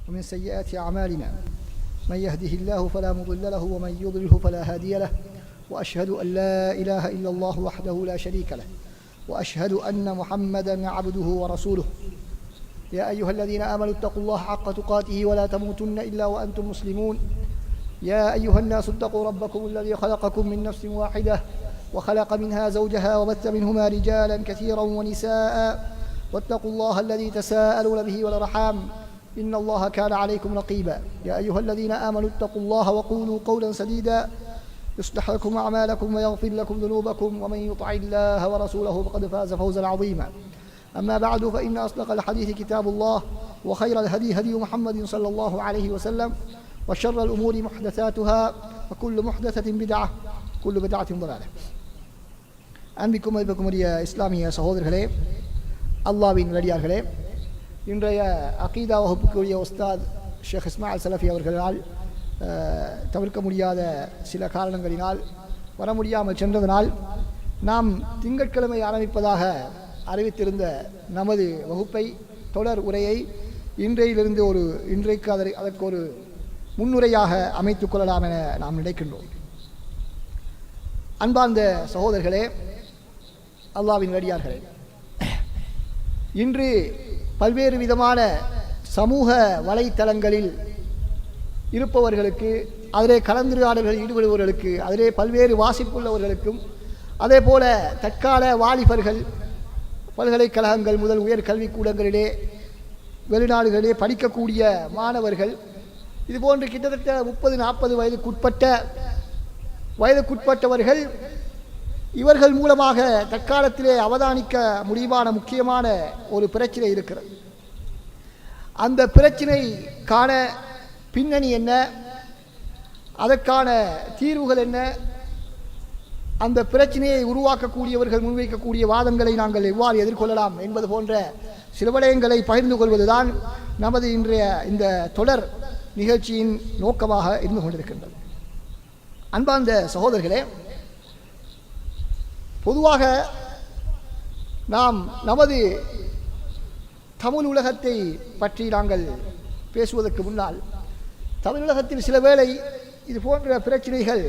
ومن سيئات أعمالنا من يهده الله فلا مضل له ومن يضلله فلا هادي له وأشهد أن لا إله إلا الله وحده لا شريك له وأشهد أن محمدا عبده ورسوله يا أيها الذين آمنوا اتقوا الله حق تقاته ولا تموتن إلا وأنتم مسلمون يا أيها الناس اتقوا ربكم الذي خلقكم من نفس واحدة وخلق منها زوجها وبث منهما رجالا كثيرا ونساء واتقوا الله الذي تساءلون به والأرحام إن الله كان عليكم رقيبا يا أيها الذين آمنوا اتقوا الله وقولوا قولا سديدا يصلح لكم أعمالكم ويغفر لكم ذنوبكم ومن يطع الله ورسوله فقد فاز فوزا عظيما أما بعد فإن أصدق الحديث كتاب الله وخير الهدي هدي محمد صلى الله عليه وسلم وشر الأمور محدثاتها وكل محدثة بدعة كل بدعة ضلالة அன்பிக்கும் மதிப்புக்குரிய இஸ்லாமிய சகோதரர்களே, அல்லாஹ்வின் நல்லடியார்களே, இன்றைய அகீதா வகுப்புக்குரிய உஸ்தாத் ஷேக் இஸ்மாயில் சலஃபி அவர்களால் தவிர்க்க முடியாத சில காரணங்களினால் வர முடியாமல் சென்றதனால் நாம் திங்கட்கிழமை ஆரம்பிப்பதாக அறிவித்திருந்த நமது வகுப்பை தொடர் உரையை இன்றையிலிருந்து இன்றைக்கு அதற்கு ஒரு முன்னுரையாக அமைத்துக் கொள்ளலாம் என நாம் நினைக்கின்றோம். அன்பார்ந்த சகோதரர்களே, அல்லாஹ்வின் நல்லடியார்களே, இன்று பல்வேறு விதமான சமூக வலைத்தளங்களில் இருப்பவர்களுக்கு, அதிலே கலந்துரையாடல்களில் ஈடுபடுபவர்களுக்கு, அதிலே பல்வேறு வாசிப்புள்ளவர்களுக்கும், அதே போல தற்கால வாலிபர்கள் பல்கலைக்கழகங்கள் முதல் உயர் கல்விக்கூடங்களிலே வெளிநாடுகளிலே படிக்கக்கூடிய மாணவர்கள் இதுபோன்று கிட்டத்தட்ட 30-40 வயதுக்குட்பட்டவர்கள் இவர்கள் மூலமாக தற்காலத்திலே அவதானிக்க முடியுமான முக்கியமான ஒரு பிரச்சனை இருக்கிறது. அந்த பிரச்சனைக்கான பின்னணி என்ன, அதற்கான தீர்வுகள் என்ன, அந்த பிரச்சனையை உருவாக்கக்கூடியவர்கள் முன்வைக்கக்கூடிய வாதங்களை நாங்கள் எவ்வாறு எதிர்கொள்ளலாம் என்பது போன்ற சில விடயங்களை பகிர்ந்து கொள்வதுதான் நமது இன்றைய இந்த தொடர் நிகழ்ச்சியின் நோக்கமாக இருந்து கொண்டிருக்கின்றது. அன்பார்ந்த சகோதரர்களே, பொதுவாக நாம் நமது தமிழ் உலகத்தை பற்றி நாங்கள் பேசுவதற்கு முன்னால், தமிழகத்தில் சில வேளை இது போன்ற பிரச்சனைகள்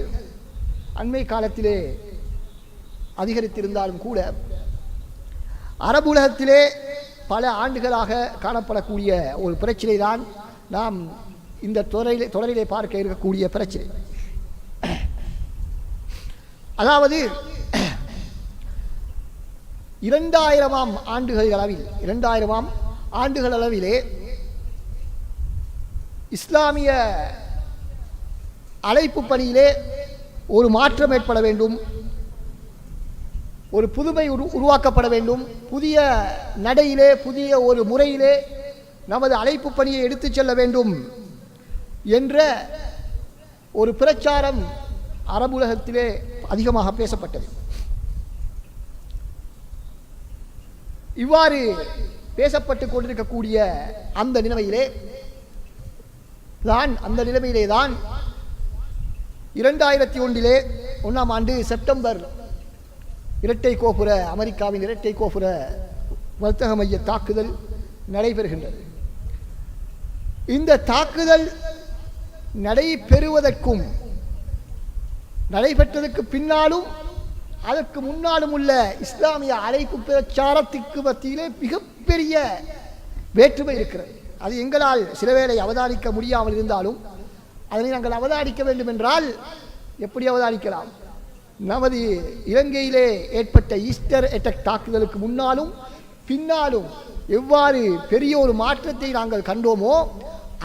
அண்மை காலத்திலே அதிகரித்திருந்தாலும் கூட அரபு உலகத்திலே பல ஆண்டுகளாக காணப்படக்கூடிய ஒரு பிரச்சனை தான் நாம் இந்த தொடரிலே பார்க்க இருக்கக்கூடிய பிரச்சனை. அதாவது 2000ஆம் ஆண்டுகள் அளவிலே இஸ்லாமிய அழைப்பு பணியிலே ஒரு மாற்றம் ஏற்பட வேண்டும், ஒரு புதுமை உருவாக்கப்பட வேண்டும், புதிய நடையிலே புதிய ஒரு முறையிலே நமது அழைப்பு பணியை எடுத்துச் செல்ல வேண்டும் என்ற ஒரு பிரச்சாரம் அரபுலகத்திலே அதிகமாக பேசப்பட்டது. இவ்வாறு பேசப்பட்டு கொண்டிருக்கக்கூடிய அந்த நிலைமையிலே தான் 2001 ஆண்டு செப்டம்பர் அமெரிக்காவின் இரட்டை கோபுர வர்த்தக மைய தாக்குதல் நடைபெறுகின்றது. இந்த தாக்குதல் நடைபெற்றதற்கு பின்னாலும் அதற்கு முன்னாலும் உள்ள இஸ்லாமிய அழைப்பு பிரச்சாரத்திற்கு மத்தியிலே மிகப்பெரிய வேற்றுமை இருக்கிறது. அது எங்களால் சிலவேளை அவதானிக்க முடியாமல் இருந்தாலும் அதனை நாங்கள் அவதானிக்க வேண்டும் என்றால் எப்படி அவதானிக்கலாம்? நமது இலங்கையிலே ஏற்பட்ட ஈஸ்டர் அட்டாக் தாக்குதலுக்கு முன்னாலும் பின்னாலும் எவ்வாறு பெரிய ஒரு மாற்றத்தை நாங்கள் கண்டோமோ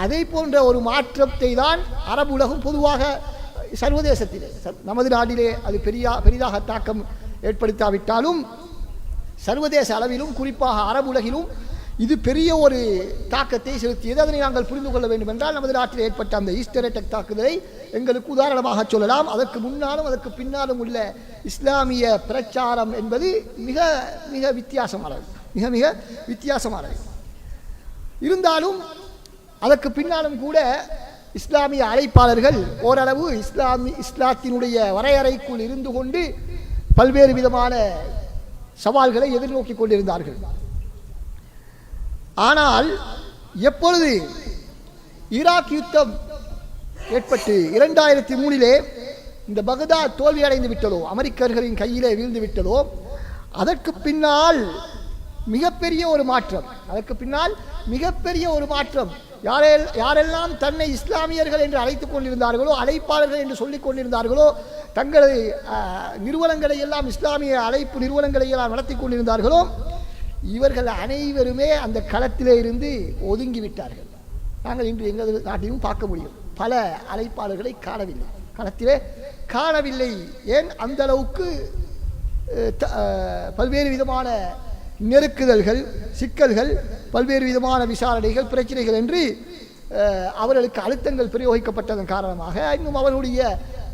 அதை போன்ற ஒரு மாற்றத்தை தான் அரபு உலகம் பொதுவாக சர்வதேசத்திலே, நமது நாட்டிலே அது பெரிதாக தாக்கம் ஏற்படுத்தாவிட்டாலும் சர்வதேச அளவிலும் குறிப்பாக அரபு உலகிலும் இது பெரிய ஒரு தாக்கத்தை செலுத்தியது. அதனை நாங்கள் புரிந்து கொள்ள வேண்டும் என்றால் நமது நாட்டில் ஏற்பட்ட அந்த ஈஸ்டர் அட்டாக் தாக்குதலை எங்களுக்கு உதாரணமாக சொல்லலாம். அதற்கு முன்னாலும் அதற்கு பின்னாலும் உள்ள இஸ்லாமிய பிரச்சாரம் என்பது மிக மிக வித்தியாசமானது. இருந்தாலும் அதற்கு பின்னாலும் கூட இஸ்லாமிய அழைப்பாளர்கள் ஓரளவு இஸ்லாத்தினுடைய வரையறைக்குள் இருந்து கொண்டு பல்வேறு விதமான சவால்களை எதிர்நோக்கி கொண்டிருந்தார்கள். ஆனால் எப்பொழுது ஈராக் யுத்தம் ஏற்பட்டு 2003 இந்த பகதாத் தோல்வி அடைந்து விட்டதோ, அமெரிக்கர்களின் கையிலே வீழ்ந்து விட்டதோ, அதற்கு பின்னால் மிகப்பெரிய ஒரு மாற்றம் யாரெல்லாம் தன்னை இஸ்லாமியர்கள் என்று அழைத்துக் கொண்டிருந்தார்களோ, அழைப்பாளர்கள் என்று சொல்லிக் கொண்டிருந்தார்களோ, தங்களது நிறுவனங்களை எல்லாம் இஸ்லாமிய அழைப்பு நிறுவனங்களை எல்லாம் நடத்தி கொண்டிருந்தார்களோ, இவர்கள் அனைவருமே அந்த களத்திலே இருந்து ஒதுங்கிவிட்டார்கள். நாங்கள் இன்று எங்களது நாட்டிலும் பார்க்க முடியும், பல அழைப்பாளர்களை காணவில்லை, களத்திலே காணவில்லை. ஏன்? அந்த அளவுக்கு பல்வேறு விதமான நெருக்குதல்கள், சிக்கல்கள், பல்வேறு விதமான விசாரணைகள், பிரச்சனைகள் என்று அவர்களுக்கு அழுத்தங்கள் பிரயோகிக்கப்பட்டதன் காரணமாக, இன்னும் அவர்களுடைய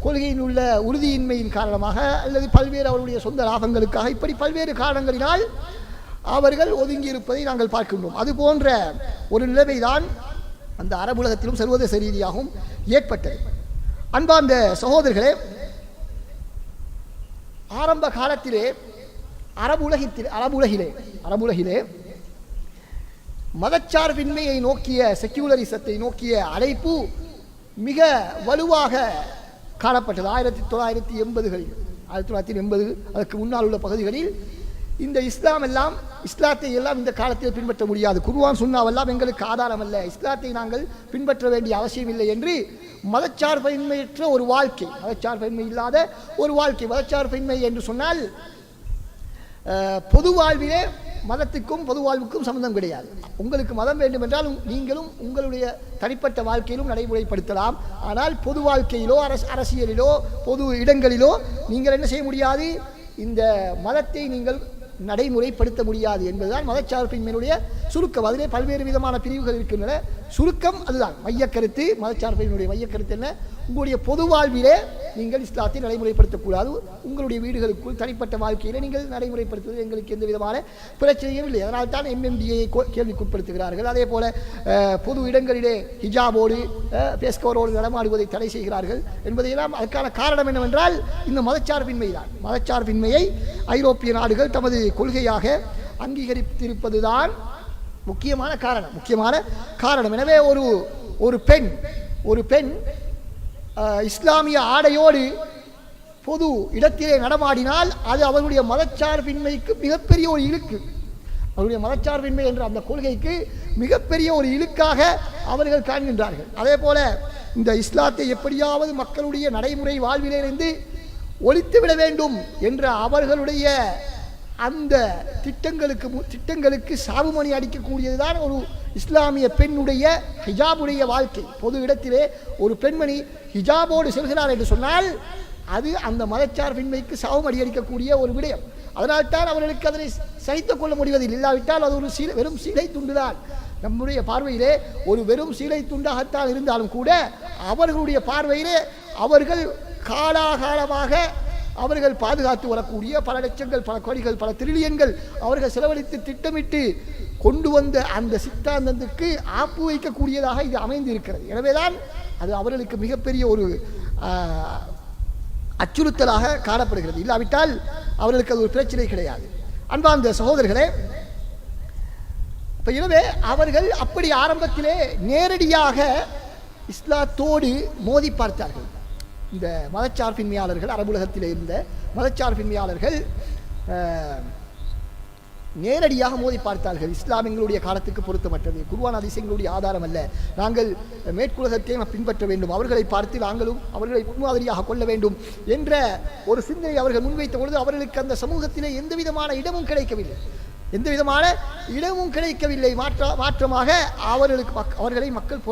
கொள்கையில் உள்ள உறுதியின்மையின் காரணமாக, அல்லது பல்வேறு அவருடைய சொந்த லாபங்களுக்காக, இப்படி பல்வேறு காரணங்களினால் அவர்கள் ஒதுங்கி இருப்பதை நாங்கள் பார்க்கின்றோம். அது போன்ற ஒரு நிலைமைதான் அந்த அரபுலகத்திலும் சர்வதேச ரீதியாகவும் ஏற்பட்டது. அன்பார்ந்த சகோதரர்களே, ஆரம்ப காலத்திலே அரபுலகிலே மதச்சார்பின்மையை நோக்கிய, செக்யூலரிசத்தை நோக்கிய அழைப்பு மிக வலுவாக காணப்பட்டது. 1980 அதற்கு முன்னால் உள்ள பகுதிகளில் இந்த இஸ்லாத்தை எல்லாம் இந்த காலத்தில் பின்பற்ற முடியாது, குர்ஆன் சுன்னாவெல்லாம் எங்களுக்கு ஆதாரம் அல்ல, இஸ்லாத்தை நாங்கள் பின்பற்ற வேண்டிய அவசியம் இல்லை என்று மதச்சார்பின்மையற்ற ஒரு வாழ்க்கை, மதச்சார்பின்மை இல்லாத ஒரு வாழ்க்கை. மதச்சார்பின்மை என்று சொன்னால் பொது வாழ்விலே மதத்துக்கும் பொது வாழ்வுக்கும் சம்பந்தம் கிடையாது. உங்களுக்கு மதம் வேண்டும் என்றால் நீங்களும் உங்களுடைய தனிப்பட்ட வாழ்க்கையிலும் நடைமுறைப்படுத்தலாம். ஆனால் பொது வாழ்க்கையிலோ, அரசியலிலோ, பொது இடங்களிலோ நீங்கள் என்ன செய்ய முடியாது, இந்த மதத்தை நீங்கள் நடைமுறைப்படுத்த முடியாது என்பதுதான் மதச்சார்பின்மையினுடைய சுருக்கம். அதிலே பல்வேறு விதமான பிரிவுகள் இருக்கின்றன. சுருக்கம் அதுதான் மையக்கருத்து. மதச்சார்பின்மையினுடைய மையக்கருத்து என்ன? உங்களுடைய பொது வாழ்விலே நீங்கள் இஸ்லாத்தை நடைமுறைப்படுத்தக்கூடாது, உங்களுடைய வீடுகளுக்குள் தனிப்பட்ட வாழ்க்கையிலே நீங்கள் நடைமுறைப்படுத்துவது எங்களுக்கு எந்த விதமான பிரச்சனையும் இல்லை. அதனால் தான் MMDA கேள்விக்குட்படுத்துகிறார்கள். அதே போல பொது இடங்களிலே ஹிஜாபோடு பேஸ்கோரோடு நடமாடுவதை தடை செய்கிறார்கள் என்பதையெல்லாம் அதற்கான காரணம் என்னவென்றால் இந்த மதச்சார்பின்மை தான். மதச்சார்பின்மையை ஐரோப்பிய நாடுகள் தமது கொள்கையாக அங்கீகரித்திருப்பதுதான் முக்கியமான காரணம். எனவே ஒரு பெண் இஸ்லாமிய ஆடையோடு பொது இடத்திலே நடமாடினால் அது அவர்களுடைய மதச்சார்பின்மைக்கு மிகப்பெரிய ஒரு இழுக்கு. அவருடைய மதச்சார்பின்மை என்ற அந்த கொள்கைக்கு மிகப்பெரிய ஒரு இழுக்காக அவர்கள் காண்கின்றார்கள். அதே போல இந்த இஸ்லாத்தை எப்படியாவது மக்களுடைய நடைமுறை வாழ்விலிருந்து ஒழித்துவிட வேண்டும் என்ற அவர்களுடைய அந்த திட்டங்களுக்கு சாவுமணி அடிக்கக்கூடியதுதான் ஒரு இஸ்லாமிய பெண்ணுடைய ஹிஜாபுடைய வாழ்க்கை. பொது இடத்திலே ஒரு பெண்மணி ஹிஜாபோடு செல்கிறார் என்று சொன்னால் அது அந்த மதச்சார்பின்மைக்கு சாவுமணி அடிக்கக்கூடிய ஒரு விடயம். அதனால்தான் அவர்களுக்கு அதனை சகித்துக் கொள்ள முடிவதில்லை. இல்லாவிட்டால் அது ஒரு வெறும் சீலை துண்டுதான். நம்முடைய பார்வையிலே ஒரு வெறும் சீலை துண்டாகத்தான் இருந்தாலும் கூட அவர்களுடைய பார்வையிலே அவர்கள் காலாகாலமாக அவர்கள் பாதுகாத்து வரக்கூடிய பல லட்சங்கள், பல கோடிகள், பல டிரில்லியன்கள் அவர்கள் செலவழித்து திட்டமிட்டு கொண்டு வந்த அந்த சித்தாந்தத்துக்கு ஆப்பு வைக்கக்கூடியதாக இது அமைந்து இருக்கிறது. எனவேதான் அது அவர்களுக்கு மிகப்பெரிய ஒரு அச்சுறுத்தலாக காணப்படுகிறது. இல்லாவிட்டால் அவர்களுக்கு அது ஒரு பிரச்சனை கிடையாது. அன்பார்ந்த சகோதரர்களே, எனவே அவர்கள் அப்படி ஆரம்பத்திலே நேரடியாக இஸ்லாத்தோடு மோதி பார்த்தார்கள். இந்த மதச்சார்பின்மையாளர்கள், அரபுலகத்தில் இருந்த மதச்சார்பின்மையாளர்கள் நேரடியாக மோதி பார்த்தார்கள். இஸ்லாம் எங்களுடைய காலத்துக்கு பொருத்தமற்றது, குர்ஆன் ஹதீஸ் எங்களுடைய ஆதாரம் அல்ல, நாங்கள் மேற்குலகத்தையும் பின்பற்ற வேண்டும், அவர்களை பார்த்து நாங்களும் அவர்களை முன்மாதிரியாக கொள்ள வேண்டும் என்ற ஒரு சிந்தனை அவர்கள் முன்வைத்த பொழுது அவர்களுக்கு அந்த சமூகத்திலே எந்த விதமான இடமும் கிடைக்கவில்லை. மாற்றமாக அவர்களை மக்கள்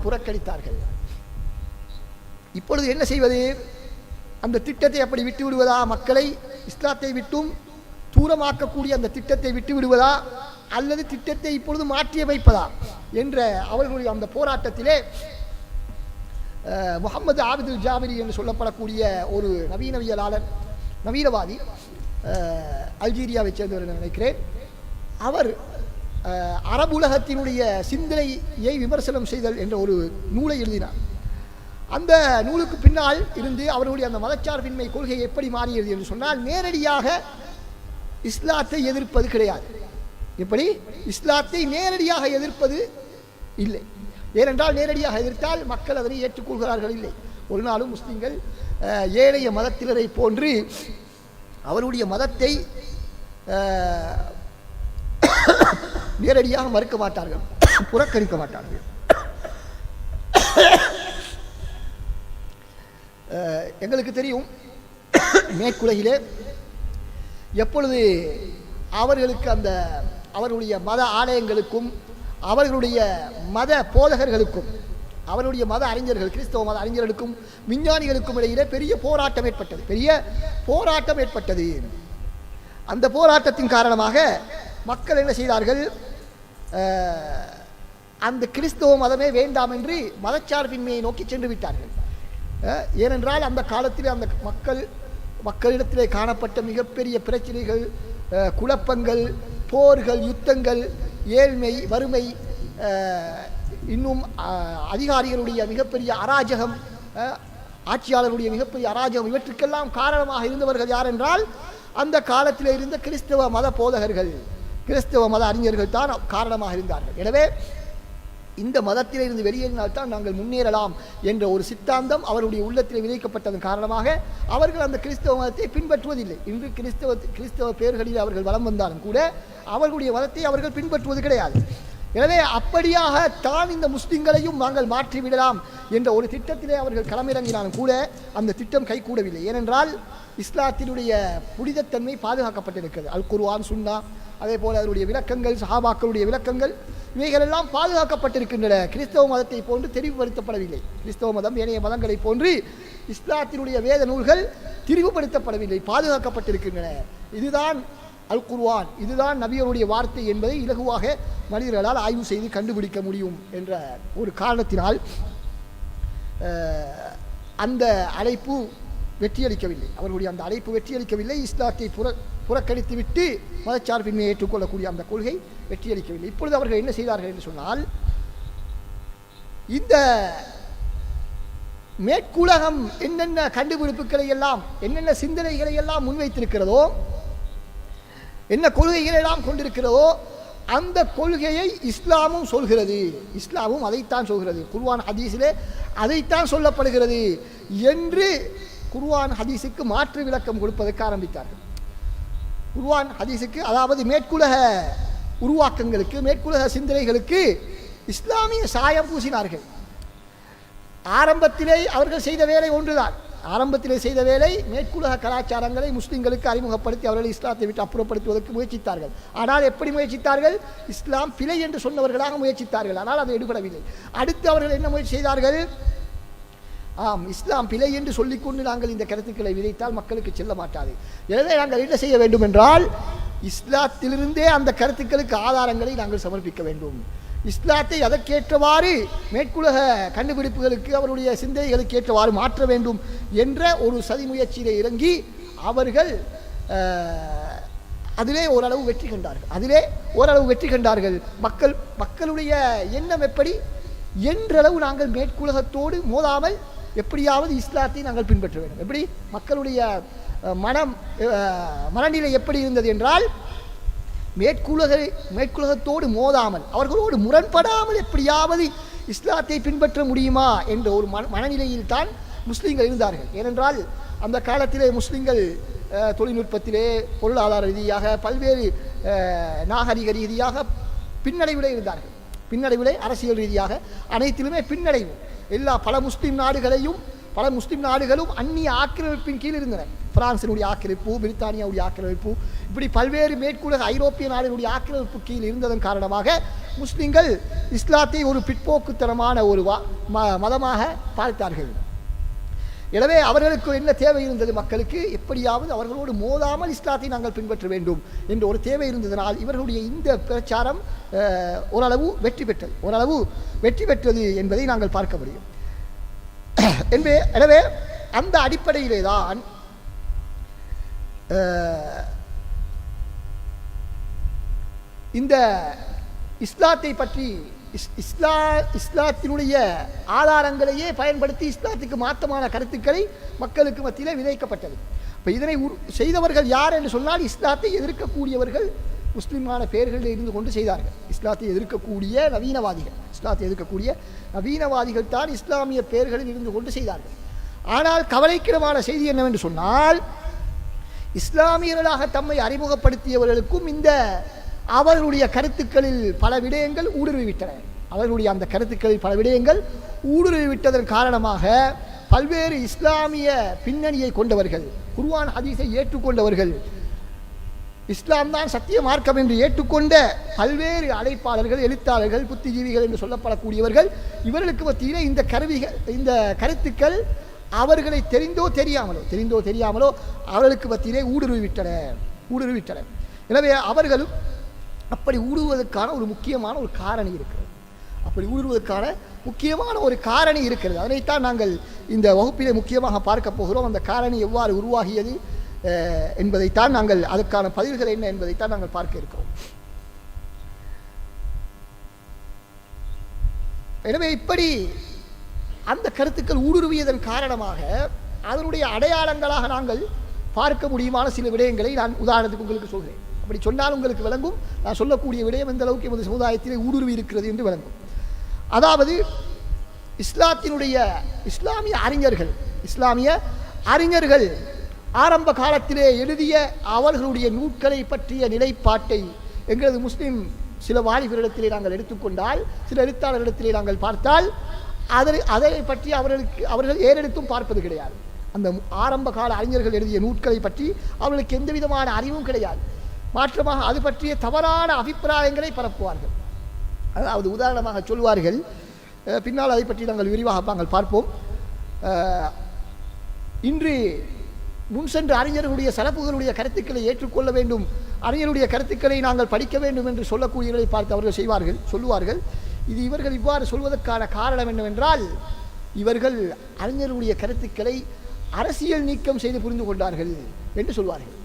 புறக்கணித்தார்கள். இப்பொழுது என்ன செய்வது? அந்த திட்டத்தை அப்படி விட்டு விடுவதா? மக்களை இஸ்லாத்தை விட்டும் தூரமாக்கக்கூடிய அந்த திட்டத்தை விட்டு விடுவதா, அல்லது திட்டத்தை இப்பொழுது மாற்றியமைப்பதா என்ற அவர்களுடைய அந்த போராட்டத்திலே முகமது ஆபிதுல் ஜாபிரி என்று சொல்லப்படக்கூடிய ஒரு நவீனவாதி, அல்ஜீரியாவை சேர்ந்தவர் என்று நினைக்கிறேன், அவர் அரபுலகத்தினுடைய சிந்தனையை விமர்சனம் செய்தல் என்ற ஒரு நூலை எழுதினார். அந்த நூலுக்கு பின்னால் இருந்து அவர்களுடைய அந்த மதச்சார்பின்மை கொள்கை எப்படி மாறியது என்று சொன்னால், நேரடியாக இஸ்லாத்தை எதிர்ப்பது கிடையாது. எப்படி இஸ்லாத்தை நேரடியாக எதிர்ப்பது இல்லை. ஏனென்றால் நேரடியாக எதிர்த்தால் மக்கள் அதனை ஏற்றுக்கொள்கிறார்கள் இல்லை. ஒரு நாளும் முஸ்லிம்கள் ஏனைய மதத்தினரை போன்று அவருடைய மதத்தை நேரடியாக மறுக்க மாட்டார்கள், புறக்கணிக்க மாட்டார்கள். எங்களுக்கு தெரியும், மேற்குலகிலே எப்பொழுது அவர்களுக்கு அந்த அவர்களுடைய மத ஆலயங்களுக்கும் அவர்களுடைய மத போதகர்களுக்கும் அவருடைய மத அறிஞர்கள் கிறிஸ்தவ மத அறிஞர்களுக்கும் விஞ்ஞானிகளுக்கும் இடையிலே பெரிய போராட்டம் ஏற்பட்டது. அந்த போராட்டத்தின் காரணமாக மக்கள் என்ன செய்தார்கள், அந்த கிறிஸ்தவ மதமே வேண்டாம் என்று மதச்சார்பின்மையை நோக்கி சென்று விட்டார்கள். ஏனென்றால் அந்த காலத்தில் அந்த மக்களிடத்திலே காணப்பட்ட மிகப்பெரிய பிரச்சனைகள், குழப்பங்கள், போர்கள், யுத்தங்கள், ஏழ்மை, வறுமை, இன்னும் அதிகாரிகளுடைய மிகப்பெரிய அராஜகம், ஆட்சியாளருடைய மிகப்பெரிய அராஜகம், இவற்றுக்கெல்லாம் காரணமாக இருந்தவர்கள் யார் என்றால் அந்த காலத்தில் இருந்த கிறிஸ்தவ மத போதகர்கள், கிறிஸ்தவ மத அறிஞர்கள் தான் காரணமாக இருந்தார்கள். எனவே இந்த மதத்திலே இருந்து வெளியேறினால்தான் நாங்கள் முன்னேறலாம் என்ற ஒரு சித்தாந்தம் அவருடைய உள்ளத்தில் விதைக்கப்பட்டதன் காரணமாக அவர்கள் அந்த கிறிஸ்தவ மதத்தை பின்பற்றுவதில்லை. இன்று கிறிஸ்தவ பெயர்களில் அவர்கள் வலம் வந்தாலும் கூட அவர்களுடைய மதத்தை அவர்கள் பின்பற்றுவது கிடையாது. எனவே அப்படியாக தான் இந்த முஸ்லிம்களையும் நாங்கள் மாற்றிவிடலாம் என்ற ஒரு திட்டத்திலே அவர்கள் களமிறங்கினாலும் கூட அந்த திட்டம் கைகூடவில்லை. ஏனென்றால் இஸ்லாத்தினுடைய புனிதத்தன்மை பாதுகாக்கப்பட்டிருக்கிறது. அல் குர்ஆன், சுன்னா, அதே போல அதனுடைய விளக்கங்கள், சஹாபாக்களுடைய விளக்கங்கள், இவைகளெல்லாம் பாதுகாக்கப்பட்டிருக்கின்றன. கிறிஸ்தவ மதத்தை போன்று தெரிவுபடுத்தப்படவில்லை. கிறிஸ்தவ மதம் ஏனைய மதங்களை போன்று இஸ்லாத்தினுடைய வேத நூல்கள் திரிவுபடுத்தப்படவில்லை, பாதுகாக்கப்பட்டிருக்கின்றன. இதுதான் அல் குர்ஆன், இதுதான் நபியருடைய வார்த்தை என்பதை இலகுவாக மனிதர்களால் ஆய்வு செய்து கண்டுபிடிக்க முடியும் என்ற ஒரு காரணத்தினால் அந்த அழைப்பு வெற்றியளிக்கவில்லை. அவர்களுடைய அந்த அழைப்பு வெற்றியளிக்கவில்லை. இஸ்லாத்தை புறக்கணித்து விட்டு மதச்சார்பின்மையை ஏற்றுக்கொள்ளக்கூடிய அந்த கொள்கை வெற்றியளிக்கவில்லை. இப்பொழுது அவர்கள் என்ன செய்தார்கள் என்று சொன்னால், இந்த மேற்குலகம் என்னென்ன கண்டுபிடிப்புகளை எல்லாம், என்னென்ன சிந்தனைகளை எல்லாம் முன்வைத்திருக்கிறதோ, என்ன கொள்கைகளை எல்லாம் கொண்டிருக்கிறதோ, அந்த கொள்கையை இஸ்லாமும் சொல்கிறது. இஸ்லாமும் அதைத்தான் சொல்கிறது. குர்ஆன் ஹதீஸிலே அதைத்தான் சொல்லப்படுகிறது என்று குர்ஆன் ஹதீஸுக்கு மாற்று விளக்கம் கொடுப்பதற்கு ஆரம்பித்தார்கள். குர்ஆன் ஹதீஸுக்கு, அதாவது மேற்குலக உருவாக்கங்களுக்கு, மேற்குலக சிந்தனைகளுக்கு இஸ்லாமிய சாயம் பூசினார்கள். ஆரம்பத்திலே அவர்கள் செய்த வேலை ஒன்றுதான். ஆரம்பத்திலே செய்த வேலை மேற்குலக கலாச்சாரங்களை முஸ்லிம்களுக்கு அறிமுகப்படுத்தி அவர்களை இஸ்லாத்தை விட்டு அப்புறப்படுத்துவதற்கு முயற்சித்தார்கள். ஆனால் எப்படி முயற்சித்தார்கள்? இஸ்லாம் பிழை என்று சொன்னவர்களாக முயற்சித்தார்கள். ஆனால் அது எடுபடவில்லை. அடுத்து அவர்கள் என்ன முயற்சி செய்தார்கள்? இஸ்லாம் பிழை என்று சொல்லிக்கொண்டு நாங்கள் இந்த கருத்துக்களை விதைத்தால் மக்களுக்கு செல்ல மாட்டாது. எனவே நாங்கள் என்ன செய்ய வேண்டும் என்றால், இஸ்லாத்திலிருந்தே அந்த கருத்துக்களுக்கு ஆதாரங்களை நாங்கள் சமர்ப்பிக்க வேண்டும். இஸ்லாத்தை அதற்கேற்றவாறு மேற்குலக கண்டுபிடிப்புகளுக்கு, அவருடைய சிந்தனைகளுக்கு ஏற்றவாறு மாற்ற வேண்டும் என்ற ஒரு சதி முயற்சியிலே இறங்கி அவர்கள் அதிலே ஓரளவு வெற்றி கண்டார்கள். மக்களுடைய எண்ணம் எப்படி என்றளவு நாங்கள் மேற்குலகத்தோடு மோதாமல் எப்படியாவது இஸ்லாத்தை நாங்கள் பின்பற்ற வேண்டும். எப்படி மக்களுடைய மனநிலை எப்படி இருந்தது என்றால், மேற்குலகத்தோடு மோதாமல், அவர்களோடு முரண்படாமல் எப்படியாவது இஸ்லாத்தை பின்பற்ற முடியுமா என்ற ஒரு மனநிலையில் தான் முஸ்லீம்கள் இருந்தார்கள். ஏனென்றால் அந்த காலத்திலே முஸ்லீம்கள் தொழில்நுட்பத்திலே, பொருளாதார ரீதியாக, பல்வேறு நாகரிக ரீதியாக பின்னடைவிலே இருந்தார்கள். பின்னடைவிலே, அரசியல் ரீதியாக அனைத்திலுமே பின்னடைவு. பல முஸ்லிம் நாடுகளும் அந்நிய ஆக்கிரமிப்பின் கீழ் இருந்தன. பிரான்சினுடைய ஆக்கிரமிப்பு, பிரித்தானியாவுடைய ஆக்கிரமிப்பு, இப்படி பல்வேறு மேற்குலக ஐரோப்பிய நாடுகளுடைய ஆக்கிரமிப்பு கீழ் இருந்ததன் காரணமாக முஸ்லிம்கள் இஸ்லாத்தை ஒரு பிற்போக்குத்தனமான ஒரு மதமாக பார்த்தார்கள். எனவே அவர்களுக்கு என்ன தேவை இருந்தது? மக்களுக்கு எப்படியாவது அவர்களோடு மோதாமல் இஸ்லாத்தை நாங்கள் பின்பற்ற வேண்டும் என்ற ஒரு தேவை இருந்ததனால் இவர்களுடைய இந்த பிரச்சாரம் ஓரளவு வெற்றி பெற்றது என்பதை நாங்கள் பார்க்க முடியும். எனவே அந்த அடிப்படையிலே தான் இந்த இஸ்லாத்தை பற்றி இஸ்லாத்தினுடைய ஆதாரங்களையே பயன்படுத்தி இஸ்லாத்துக்கு மாற்றமான கருத்துக்களை மக்களுக்கு மத்தியிலே விதைக்கப்பட்டது. இப்போ இதனை செய்தவர்கள் யார் என்று சொன்னால், இஸ்லாத்தை எதிர்க்கக்கூடியவர்கள் முஸ்லிமான பெயர்களில் இருந்து கொண்டு செய்தார்கள். இஸ்லாத்தை எதிர்க்கக்கூடிய நவீனவாதிகள் தான் இஸ்லாமிய பெயர்களில் இருந்து கொண்டு செய்தார்கள். ஆனால் கவலைக்கிடமான செய்தி என்னவென்று சொன்னால், இஸ்லாமியர்களாக தம்மை அறிமுகப்படுத்தியவர்களுக்கும் இந்த அவர்களுடைய கருத்துக்களில் பல விடயங்கள் ஊடுருவிவிட்டன. அவர்களுடைய அந்த கருத்துக்களில் பல விடயங்கள் ஊடுருவிவிட்டதன் காரணமாக பல்வேறு இஸ்லாமிய பின்னணியை கொண்டவர்கள், குர்ஆன் ஹதீஸை ஏற்றுக்கொண்டவர்கள், இஸ்லாம் தான் சத்திய மார்க்கம் என்று ஏற்றுக்கொண்ட பல்வேறு அழைப்பாளர்கள், எழுத்தாளர்கள், புத்திஜீவிகள் என்று சொல்லப்படக்கூடியவர்கள், இவர்களுக்கு மத்தியிலே இந்த கருத்துக்கள் அவர்களை தெரிந்தோ தெரியாமலோ அவர்களுக்கு மத்தியிலே ஊடுருவிவிட்டன. எனவே அவர்களும் அப்படி ஊடுருவதற்கான ஒரு முக்கியமான ஒரு காரணி இருக்கிறது. அதனைத்தான் நாங்கள் இந்த வகுப்பிலே முக்கியமாக பார்க்க போகிறோம். அந்த காரணி எவ்வாறு உருவாகியது என்பதைத்தான் நாங்கள், அதற்கான பதில்கள் என்ன என்பதைத்தான் நாங்கள் பார்க்க இருக்கிறோம். எனவே இப்படி அந்த கருத்துக்கள் ஊடுருவியதன் காரணமாக அதனுடைய அடையாளங்களாக நாங்கள் பார்க்க முடியுமான சில விடயங்களை நான் உதாரணத்துக்கு உங்களுக்கு சொல்கிறேன். அப்படி சொன்னால் உங்களுக்கு விளங்கும் நான் சொல்லக்கூடிய விடயம் எந்த அளவுக்கு எமது சமுதாயத்திலே ஊடுருவி இருக்கிறது என்று விளங்கும். அதாவது இஸ்லாமிய அறிஞர்கள் ஆரம்ப காலத்திலே எழுதிய அவர்களுடைய நூல்களை பற்றிய நிலைப்பாட்டை எங்களது முஸ்லிம் சில வாலிபரிடத்திலே நாங்கள் எடுத்துக்கொண்டால், சில எழுத்தாளர்களிடத்திலே நாங்கள் பார்த்தால், அதை பற்றி அவர்கள் ஏறெடுத்தும் பார்ப்பது கிடையாது. அந்த ஆரம்ப கால அறிஞர்கள் எழுதிய நூல்களை பற்றி அவர்களுக்கு எந்த விதமான அறிவும் கிடையாது. மாற்றமாக அது பற்றிய தவறான அபிப்பிராயங்களை பரப்புவார்கள். அதாவது உதாரணமாக சொல்வார்கள், பின்னால் அதை பற்றி நாங்கள் விரிவாக நாங்கள் பார்ப்போம். இன்று முன் சென்ற அறிஞர்களுடைய சலப்புகளுடைய கருத்துக்களை ஏற்றுக்கொள்ள வேண்டும், அறிஞருடைய கருத்துக்களை நாங்கள் படிக்க வேண்டும் என்று சொல்லக்கூடியவர்களை பார்த்து அவர்கள் சொல்லுவார்கள், இது இவர்கள் இவ்வாறு சொல்வதற்கான காரணம் என்னவென்றால், இவர்கள் அறிஞர்களுடைய கருத்துக்களை அரசியல் நீக்கம் செய்து புரிந்து கொண்டார்கள் என்று சொல்வார்கள்.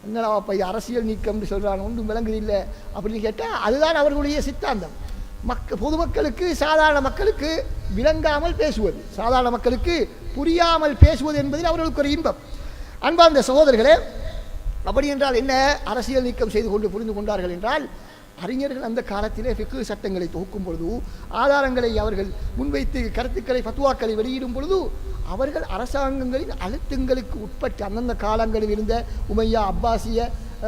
என்னடா அப்போ இது அரசியல் நீக்கம் என்று சொல்கிறான், ஒன்றும் விளங்குதில்லை அப்படின்னு கேட்டால், அதுதான் அவர்களுடைய சித்தாந்தம். பொதுமக்களுக்கு, சாதாரண மக்களுக்கு விளங்காமல் பேசுவது, சாதாரண மக்களுக்கு புரியாமல் பேசுவது என்பதில் அவர்களுக்கு ஒரு இன்பம். அன்பார்ந்த சகோதரர்களே, அப்படி என்றால் என்ன அரசியல் நீக்கம் செய்து கொண்டு புரிந்து கொண்டார்கள் என்றால், அறிஞர்கள் அந்த காலத்திலே ஃபிக்ஹ் சட்டங்களை தொகுக்கும் பொழுது, ஆதாரங்களை அவர்கள் முன்வைத்து கருத்துக்களை ஃபத்வாக்களை வெளியிடும் பொழுது, அவர்கள் அரசாங்கங்களின் அழுத்தங்களுக்கு உட்பட்டு அந்தந்த காலங்களில் இருந்த உமையா, அப்பாசிய,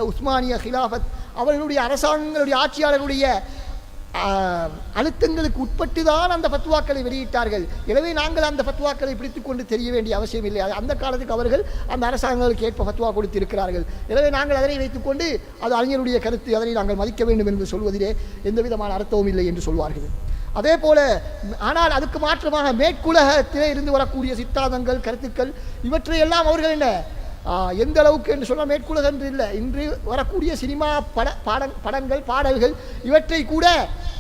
உஸ்மானிய ஹிலாஃபத் அவர்களுடைய அரசாங்கங்களுடைய ஆட்சியாளர்களுடைய அழுத்தங்களுக்கு உட்பட்டு தான் அந்த ஃபத்வாக்களை வெளியிட்டார்கள். எனவே நாங்கள் அந்த ஃபத்வாக்களை பிடித்துக் கொண்டு தெரிய வேண்டிய அவசியம் இல்லை. அந்த காலத்துக்கு அவர்கள் அந்த அரசாங்கங்களுக்கு ஏற்ப ஃபத்வா கொடுத்திருக்கிறார்கள். எனவே நாங்கள் அதனை வைத்துக்கொண்டு அது அறிஞருடைய கருத்து, அதனை நாங்கள் மதிக்க வேண்டும் என்று சொல்வதிலே எந்த விதமான அர்த்தமும் இல்லை என்று சொல்வார்கள். அதே போல, ஆனால் அதுக்கு மாற்றமாக மேற்குலகத்திலே இருந்து வரக்கூடிய சித்தாந்தங்கள், கருத்துக்கள், இவற்றையெல்லாம் அவர்கள் என்ன எந்த அளவுக்கு என்று சொன்னால், மேற்குலகம் என்று இல்லை, இன்று வரக்கூடிய சினிமா படங்கள், பாடல்கள், இவற்றை கூட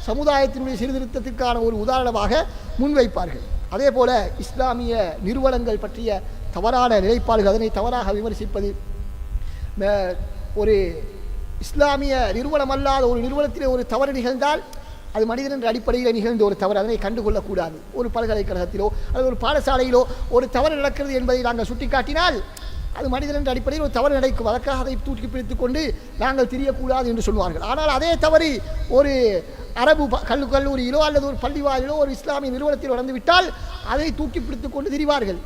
சமுதாயத்தினுடைய சீர்திருத்தத்திற்கான ஒரு உதாரணமாக முன்வைப்பார்கள். அதே போல இஸ்லாமிய நிறுவனங்கள் பற்றிய தவறான நிலைப்பாடுகள், அதனை தவறாக விமர்சிப்பது, ஒரு இஸ்லாமிய நிறுவனம் அல்லாத ஒரு நிறுவனத்திலே ஒரு தவறு நிகழ்ந்தால் அது மனிதன் என்ற அடிப்படையில் நிகழ்ந்த ஒரு தவறு, அதனை கண்டுகொள்ளக்கூடாது. ஒரு பல்கலைக்கழகத்திலோ அல்லது ஒரு பாடசாலையிலோ ஒரு தவறு நடக்கிறது என்பதை நாங்கள் சுட்டிக்காட்டினால் அது மனிதன் என்ற அடிப்படையில் ஒரு தவறு நடக்கும், அதற்காக அதை தூக்கி பிடித்துக் கொண்டு நாங்கள் தெரியக்கூடாது என்று சொல்வார்கள். ஆனால் அதே தவறு ஒரு அரபு கல்லூரியிலோ அல்லது ஒரு பள்ளிவாயிலோ ஒரு இஸ்லாமிய நிறுவனத்தில் நடந்துவிட்டால் அதை தூக்கி பிடித்துக் கொண்டு திரிவார்கள்.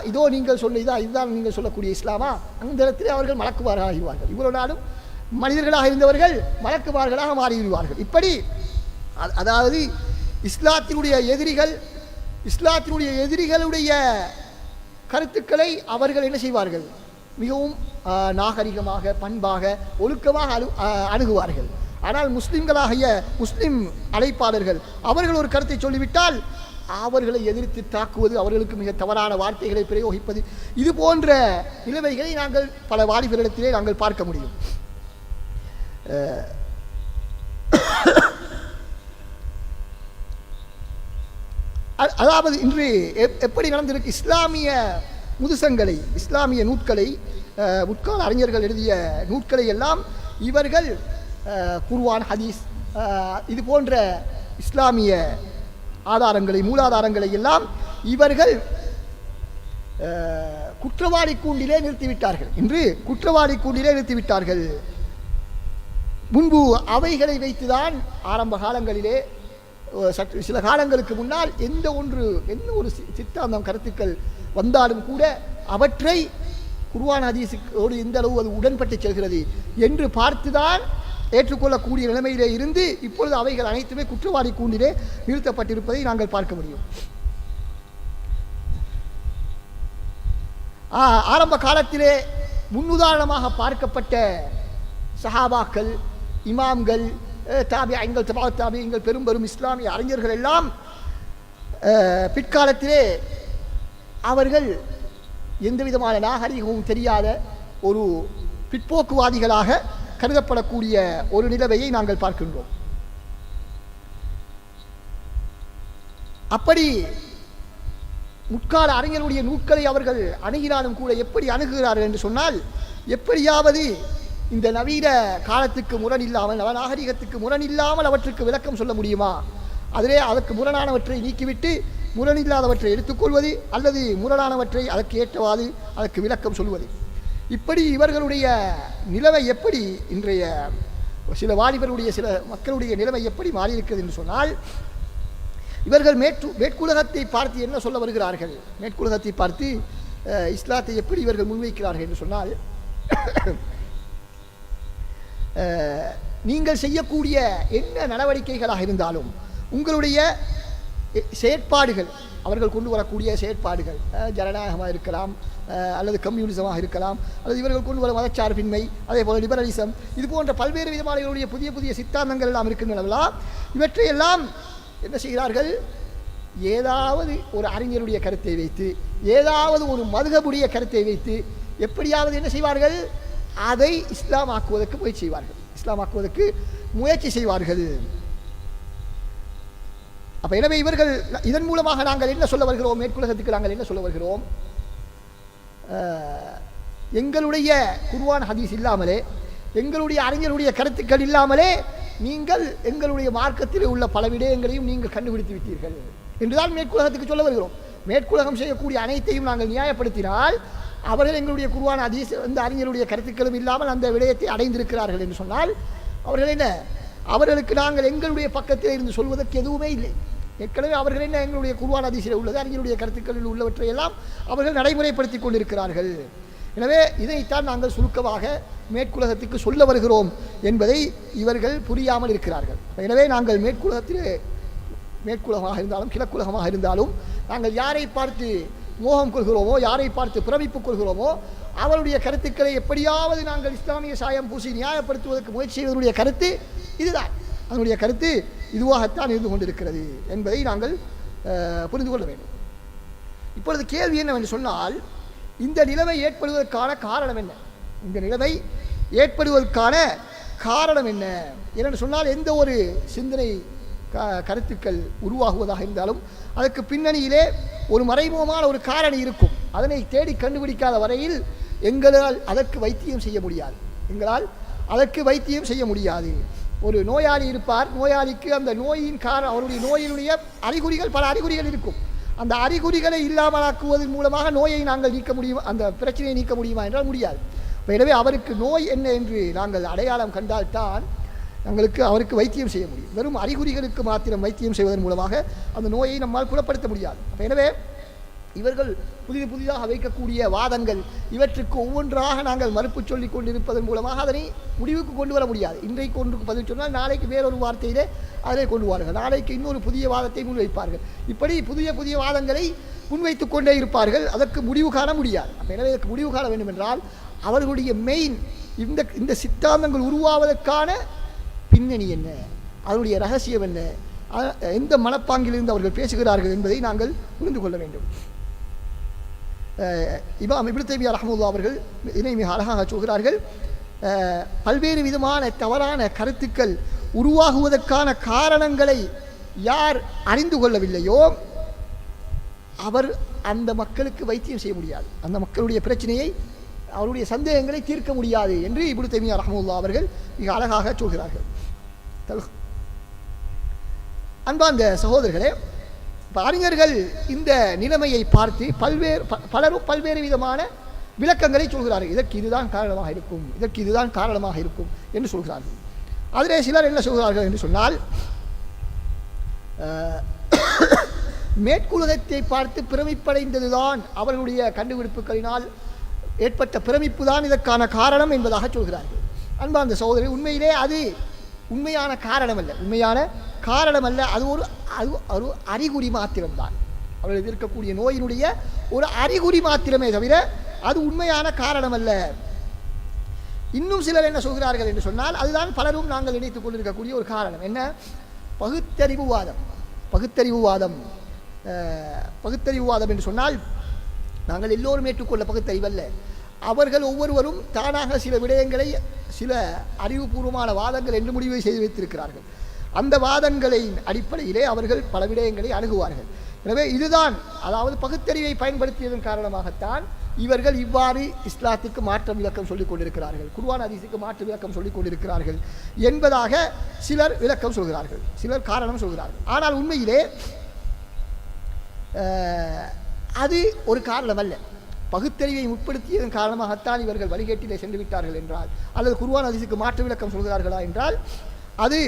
இதோ நீங்கள் இதுதான் நீங்கள் சொல்லக்கூடிய இஸ்லாமா? அந்த இடத்திலே அவர்கள் மலக்குவார்களாக ஆகிடுவார்கள். இவ்வளவு நாளும் மனிதர்களாக இருந்தவர்கள் மலக்குவார்களாக மாறிவிடுவார்கள். இப்படி அதாவது இஸ்லாத்தினுடைய எதிரிகளுடைய கருத்துக்களை அவர்கள் என்ன செய்வார்கள்? மிகவும் நாகரிகமாக, பண்பாக, ஒழுக்கமாக அணுகுவார்கள். ஆனால் முஸ்லிம் அழைப்பாளர்கள் அவர்கள் ஒரு கருத்தை சொல்லிவிட்டால் அவர்களை எதிர்த்து தாக்குவது, அவர்களுக்கு மிக தவறான வார்த்தைகளை பிரயோகிப்பது, இது போன்ற நிலைமைகளை நாங்கள் பல வாலிபரிடத்திலே நாங்கள் பார்க்க முடியும். அதாவது இன்று எப்படி நடந்திருக்கு, இஸ்லாமிய முதுசங்களை, இஸ்லாமிய நூட்களை, முற்கால அறிஞர்கள் எழுதிய நூட்களை எல்லாம் இவர்கள் குர்ஆன், ஹதீஸ், இது போன்ற இஸ்லாமிய ஆதாரங்களை, மூலாதாரங்களை எல்லாம் இவர்கள் குற்றவாளி கூண்டிலே நிறுத்திவிட்டார்கள். இன்று குற்றவாளி கூண்டிலே நிறுத்திவிட்டார்கள். முன்பு அவைகளை வைத்துதான் ஆரம்ப காலங்களிலே சில காலங்களுக்கு முன்னால் எந்த ஒரு சித்தாந்தம் கருத்துக்கள் வந்தாலும் கூட அவற்றை குர்ஆன் ஹதீஸோடு எந்த அளவு அது உடன்பட்டு செல்கிறது என்று பார்த்துதான் ஏற்றுக்கொள்ளக்கூடிய நிலைமையிலே இருந்து இப்பொழுது அவைகள் அனைத்துமே குற்றவாளி கூண்டிலே நிறுத்தப்பட்டிருப்பதை நாங்கள் பார்க்க முடியும். ஆரம்ப காலத்திலே முன்னுதாரணமாக பார்க்கப்பட்ட சஹாபாக்கள், இமாம்கள், தாபியீன்கள், தபா தாபியீன்கள், பெரும் இஸ்லாமிய அறிஞர்கள் எல்லாம் பிற்காலத்திலே அவர்கள் எந்த விதமான நாகரிகமும் தெரியாத ஒரு பிற்போக்குவாதிகளாக கருதப்படக்கூடிய ஒரு நிலைமையை நாங்கள் பார்க்கின்றோம். அப்படி முற்கால அறிஞருடைய நூல்களை அவர்கள் அணுகினாலும் கூட எப்படி அணுகுகிறார்கள் என்று சொன்னால், எப்படியாவது இந்த நவீன காலத்துக்கு முரண் இல்லாமல், நவநாகரிகத்துக்கு முரண் இல்லாமல் அவற்றுக்கு விளக்கம் சொல்ல முடியுமா, அதிலே அதற்கு முரணானவற்றை நீக்கிவிட்டு முரணில்லாதவற்றை எடுத்துக்கொள்வது, அல்லது முரணானவற்றை அதற்கு ஏற்றவாது அதற்கு விளக்கம் சொல்வது. இப்படி இவர்களுடைய நிலைமை எப்படி, இன்றைய சில வாலிபர்களுடைய சில மக்களுடைய நிலைமை எப்படி மாறியிருக்கிறது என்று சொன்னால், இவர்கள் மேற்குலகத்தை பார்த்து என்ன சொல்ல வருகிறார்கள், மேற்குலகத்தை பார்த்து இஸ்லாத்தை எப்படி இவர்கள் முன்வைக்கிறார்கள் என்று சொன்னால், நீங்கள் செய்யக்கூடிய என்ன நடவடிக்கைகளாக இருந்தாலும் உங்களுடைய செயற்பாடுகள், அவர்கள் கொண்டு வரக்கூடிய செயற்பாடுகள் ஜனநாயகமாக இருக்கலாம், அல்லது கம்யூனிசமாக இருக்கலாம், அல்லது இவர்கள் கொண்டு வர மதச்சார்பின்மை, அதே போல் லிபரலிசம், இது போன்ற பல்வேறு விதமான இவருடைய புதிய புதிய சித்தாந்தங்கள் எல்லாம் இருக்கின்றனவா, இவற்றையெல்லாம் என்ன செய்கிறார்கள், ஏதாவது ஒரு அறிஞருடைய கருத்தை வைத்து, ஏதாவது ஒரு மதுஹபுடைய கருத்தை வைத்து எப்படியாவது என்ன செய்வார்கள், அதை இஸ்லாமாக்குவதற்கு முயற்சி செய்வார்கள், இஸ்லாமாக்குவதற்கு முயற்சி செய்வார்கள். அப்போ எனவே இவர்கள் இதன் மூலமாக நாங்கள் என்ன சொல்ல வருகிறோம், மேற்குலகத்துக்கு நாங்கள் என்ன சொல்ல வருகிறோம், எங்களுடைய குர்ஆன் ஹதீஸ் இல்லாமலே, எங்களுடைய அறிஞருடைய கருத்துக்கள் இல்லாமலே நீங்கள் எங்களுடைய மார்க்கத்தில் உள்ள பல விடயங்களையும் நீங்கள் கண்டுபிடித்து விட்டீர்கள் என்றுதான் மேற்குலகத்துக்கு சொல்ல வருகிறோம். மேற்குலகம் செய்யக்கூடிய அனைத்தையும் நாங்கள் நியாயப்படுத்தினால் அவர்கள் எங்களுடைய குர்ஆன் ஹதீஸ் அந்த அறிஞருடைய கருத்துக்களும் இல்லாமல் அந்த விடயத்தை அடைந்திருக்கிறார்கள் என்று சொன்னால் அவர்கள் என்ன, அவர்களுக்கு நாங்கள் எங்களுடைய பக்கத்தில் இருந்து சொல்வதற்கு எதுவுமே இல்லை. ஏற்கனவே அவர்கள் என்ன, எங்களுடைய குர்ஆன் ஹதீஸில் உள்ளது, அறிஞருடைய கருத்துக்களில் உள்ளவற்றை எல்லாம் அவர்கள் நடைமுறைப்படுத்தி கொண்டிருக்கிறார்கள். எனவே இதைத்தான் நாங்கள் சுருக்கமாக மேற்குலகத்துக்கு சொல்ல வருகிறோம் என்பதை இவர்கள் புரியாமல் இருக்கிறார்கள். எனவே நாங்கள் மேற்குலகமாக இருந்தாலும் கிழக்குலகமாக இருந்தாலும் நாங்கள் யாரை பார்த்து மோகம் கொள்கிறோமோ, யாரை பார்த்து பிரமிப்பு கொள்கிறோமோ, அவருடைய கருத்துக்களை எப்படியாவது நாங்கள் இஸ்லாமிய சாயம் பூசி நியாயப்படுத்துவதற்கு முயற்சி செய்வதனுடைய கருத்து இதுதான், அதனுடைய கருத்து இதுவாகத்தான் இருந்து கொண்டிருக்கிறது என்பதை நாங்கள் புரிந்து கொள்ள வேண்டும். இப்பொழுது கேள்வி என்னவென்று சொன்னால், இந்த நிலைமை ஏற்படுவதற்கான காரணம் என்ன, இந்த நிலைமை ஏற்படுவதற்கான காரணம் என்ன என்று சொன்னால், எந்த ஒரு சிந்தனை கருத்துக்கள் உருவாகுவதாக இருந்தாலும் அதற்கு பின்னணியிலே ஒரு மறைமுகமான ஒரு காரணம் இருக்கும். அதனை தேடி கண்டுபிடிக்காத வரையில் எங்களால் அதற்கு வைத்தியம் செய்ய முடியாது, எங்களால் அதற்கு வைத்தியம் செய்ய முடியாது. ஒரு நோயாளி இருப்பார், நோயாளிக்கு அந்த நோயின் அவருடைய நோயினுடைய அறிகுறிகள், பல அறிகுறிகள் இருக்கும். அந்த அறிகுறிகளை இல்லாமலாக்குவதன் மூலமாக நோயை நாங்கள் நீக்க முடியும், அந்த பிரச்சனையை நீக்க முடியுமா என்றால் முடியாது. எனவே அவருக்கு நோய் என்ன என்று நாங்கள் அடையாளம் கண்டால்தான் அவருக்கு வைத்தியம் செய்ய முடியும். வெறும் அறிகுறிகளுக்கு மாத்திரம் வைத்தியம் செய்வதன் மூலமாக அந்த நோயை நம்மால் குணப்படுத்த முடியாது. எனவே இவர்கள் புதிதாக வைக்கக்கூடிய வாதங்கள், இவற்றுக்கு ஒவ்வொன்றாக நாங்கள் மறுப்பு சொல்லிக் கொண்டிருப்பதன் மூலமாக அதனை முடிவுக்கு கொண்டு வர முடியாது. இன்றைக்கு ஒன்றுக்கு பதில் சொன்னால் நாளைக்கு வேறொரு வார்த்தையிலே அதனை கொண்டு வருவார்கள், நாளைக்கு இன்னொரு புதிய வாதத்தை முன்வைப்பார்கள். இப்படி புதிய வாதங்களை முன்வைத்து கொண்டே இருப்பார்கள், அதற்கு முடிவு காண முடியாது. எனவே இதற்கு முடிவு காண வேண்டும் என்றால் அவர்களுடைய மெயின் இந்த சித்தாந்தங்கள் உருவாவதற்கான பின்னணி என்ன, அதனுடைய ரகசியம் என்ன, எந்த மனப்பாங்கிலிருந்து அவர்கள் பேசுகிறார்கள் என்பதை நாங்கள் புரிந்து கொள்ள வேண்டும். இமாம் இப்னு தைமிய்யா ரஹ்மத்துல்லாஹி அவர்கள் இதனை மிக அழகாக சொல்கிறார்கள். பல்வேறு விதமான தவறான கருத்துக்கள் உருவாகுவதற்கான காரணங்களை யார் அறிந்து கொள்ளவில்லையோ அவர் அந்த மக்களுக்கு வைத்தியம் செய்ய முடியாது, அந்த மக்களுடைய பிரச்சனையை, அவருடைய சந்தேகங்களை தீர்க்க முடியாது என்று இப்னு தைமிய்யா ரஹ்மத்துல்லாஹி அவர்கள் மிக அழகாக சொல்கிறார்கள். அன்பார்ந்த சகோதரர்களே, அறிஞர்கள் இந்த நிலைமையை பார்த்து பலரும் பல்வேறு விதமான விளக்கங்களை சொல்கிறார்கள். இதற்கு இதுதான் காரணமாக இருக்கும், இதற்கு இதுதான் காரணமாக இருக்கும் என்று சொல்கிறார்கள். அதிலே சிலர் என்ன சொல்கிறார்கள் என்று சொன்னால், மேற்குலகத்தை பார்த்து பிரமிப்படைந்ததுதான் அவர்களுடைய கண்டுபிடிப்புகளினால் ஏற்பட்ட பிரமிப்பு தான் இதற்கான காரணம் என்பதாக சொல்கிறார்கள். அன்பார்ந்த சகோதரி, உண்மையிலே அது உண்மையான காரணம் அல்ல, அது ஒரு அறிகுறி மாத்திரம்தான். அவர்கள் இருக்கக்கூடிய நோயினுடைய ஒரு அறிகுறி மாத்திரமே தவிர அது உண்மையான காரணம் அல்ல. இன்னும் சிலர் என்ன சொல்கிறார்கள் என்று சொன்னால், அதுதான் பலரும் நாங்கள் நினைத்துக் கொண்டிருக்கக்கூடிய ஒரு காரணம். என்ன? பகுத்தறிவுவாதம் என்று சொன்னால், நாங்கள் எல்லோரும் ஏற்றுக்கொள்ள பகுத்தறிவல்ல. அவர்கள் ஒவ்வொருவரும் தானாக சில விடயங்களை, சில அறிவுபூர்வமான வாதங்கள் என்று முடிவு செய்து வைத்திருக்கிறார்கள். அந்த வாதங்களின் அடிப்படையிலே அவர்கள் பல விடயங்களை அணுகுவார்கள். எனவே இதுதான், அதாவது பகுத்தறிவை பயன்படுத்தியதன் காரணமாகத்தான் இவர்கள் இவ்வாறு இஸ்லாத்துக்கு மாற்று விளக்கம் சொல்லிக் கொண்டிருக்கிறார்கள், குர்ஆன் ஹதீஸுக்கு மாற்று விளக்கம் சொல்லிக் கொண்டிருக்கிறார்கள் என்பதாக சிலர் விளக்கம் சொல்கிறார்கள், சிலர் காரணம் சொல்கிறார்கள். ஆனால் உண்மையிலே அது ஒரு காரணம் அல்ல. பகுத்தறிவை முற்படுத்தியதன் காரணமாகத்தான் இவர்கள் வழிகேட்டிலே சென்று விட்டார்கள் என்றால், அல்லது குர்ஆன் ஹதீஸுக்கு மாற்று விளக்கம் சொல்கிறார்களா என்றால் அது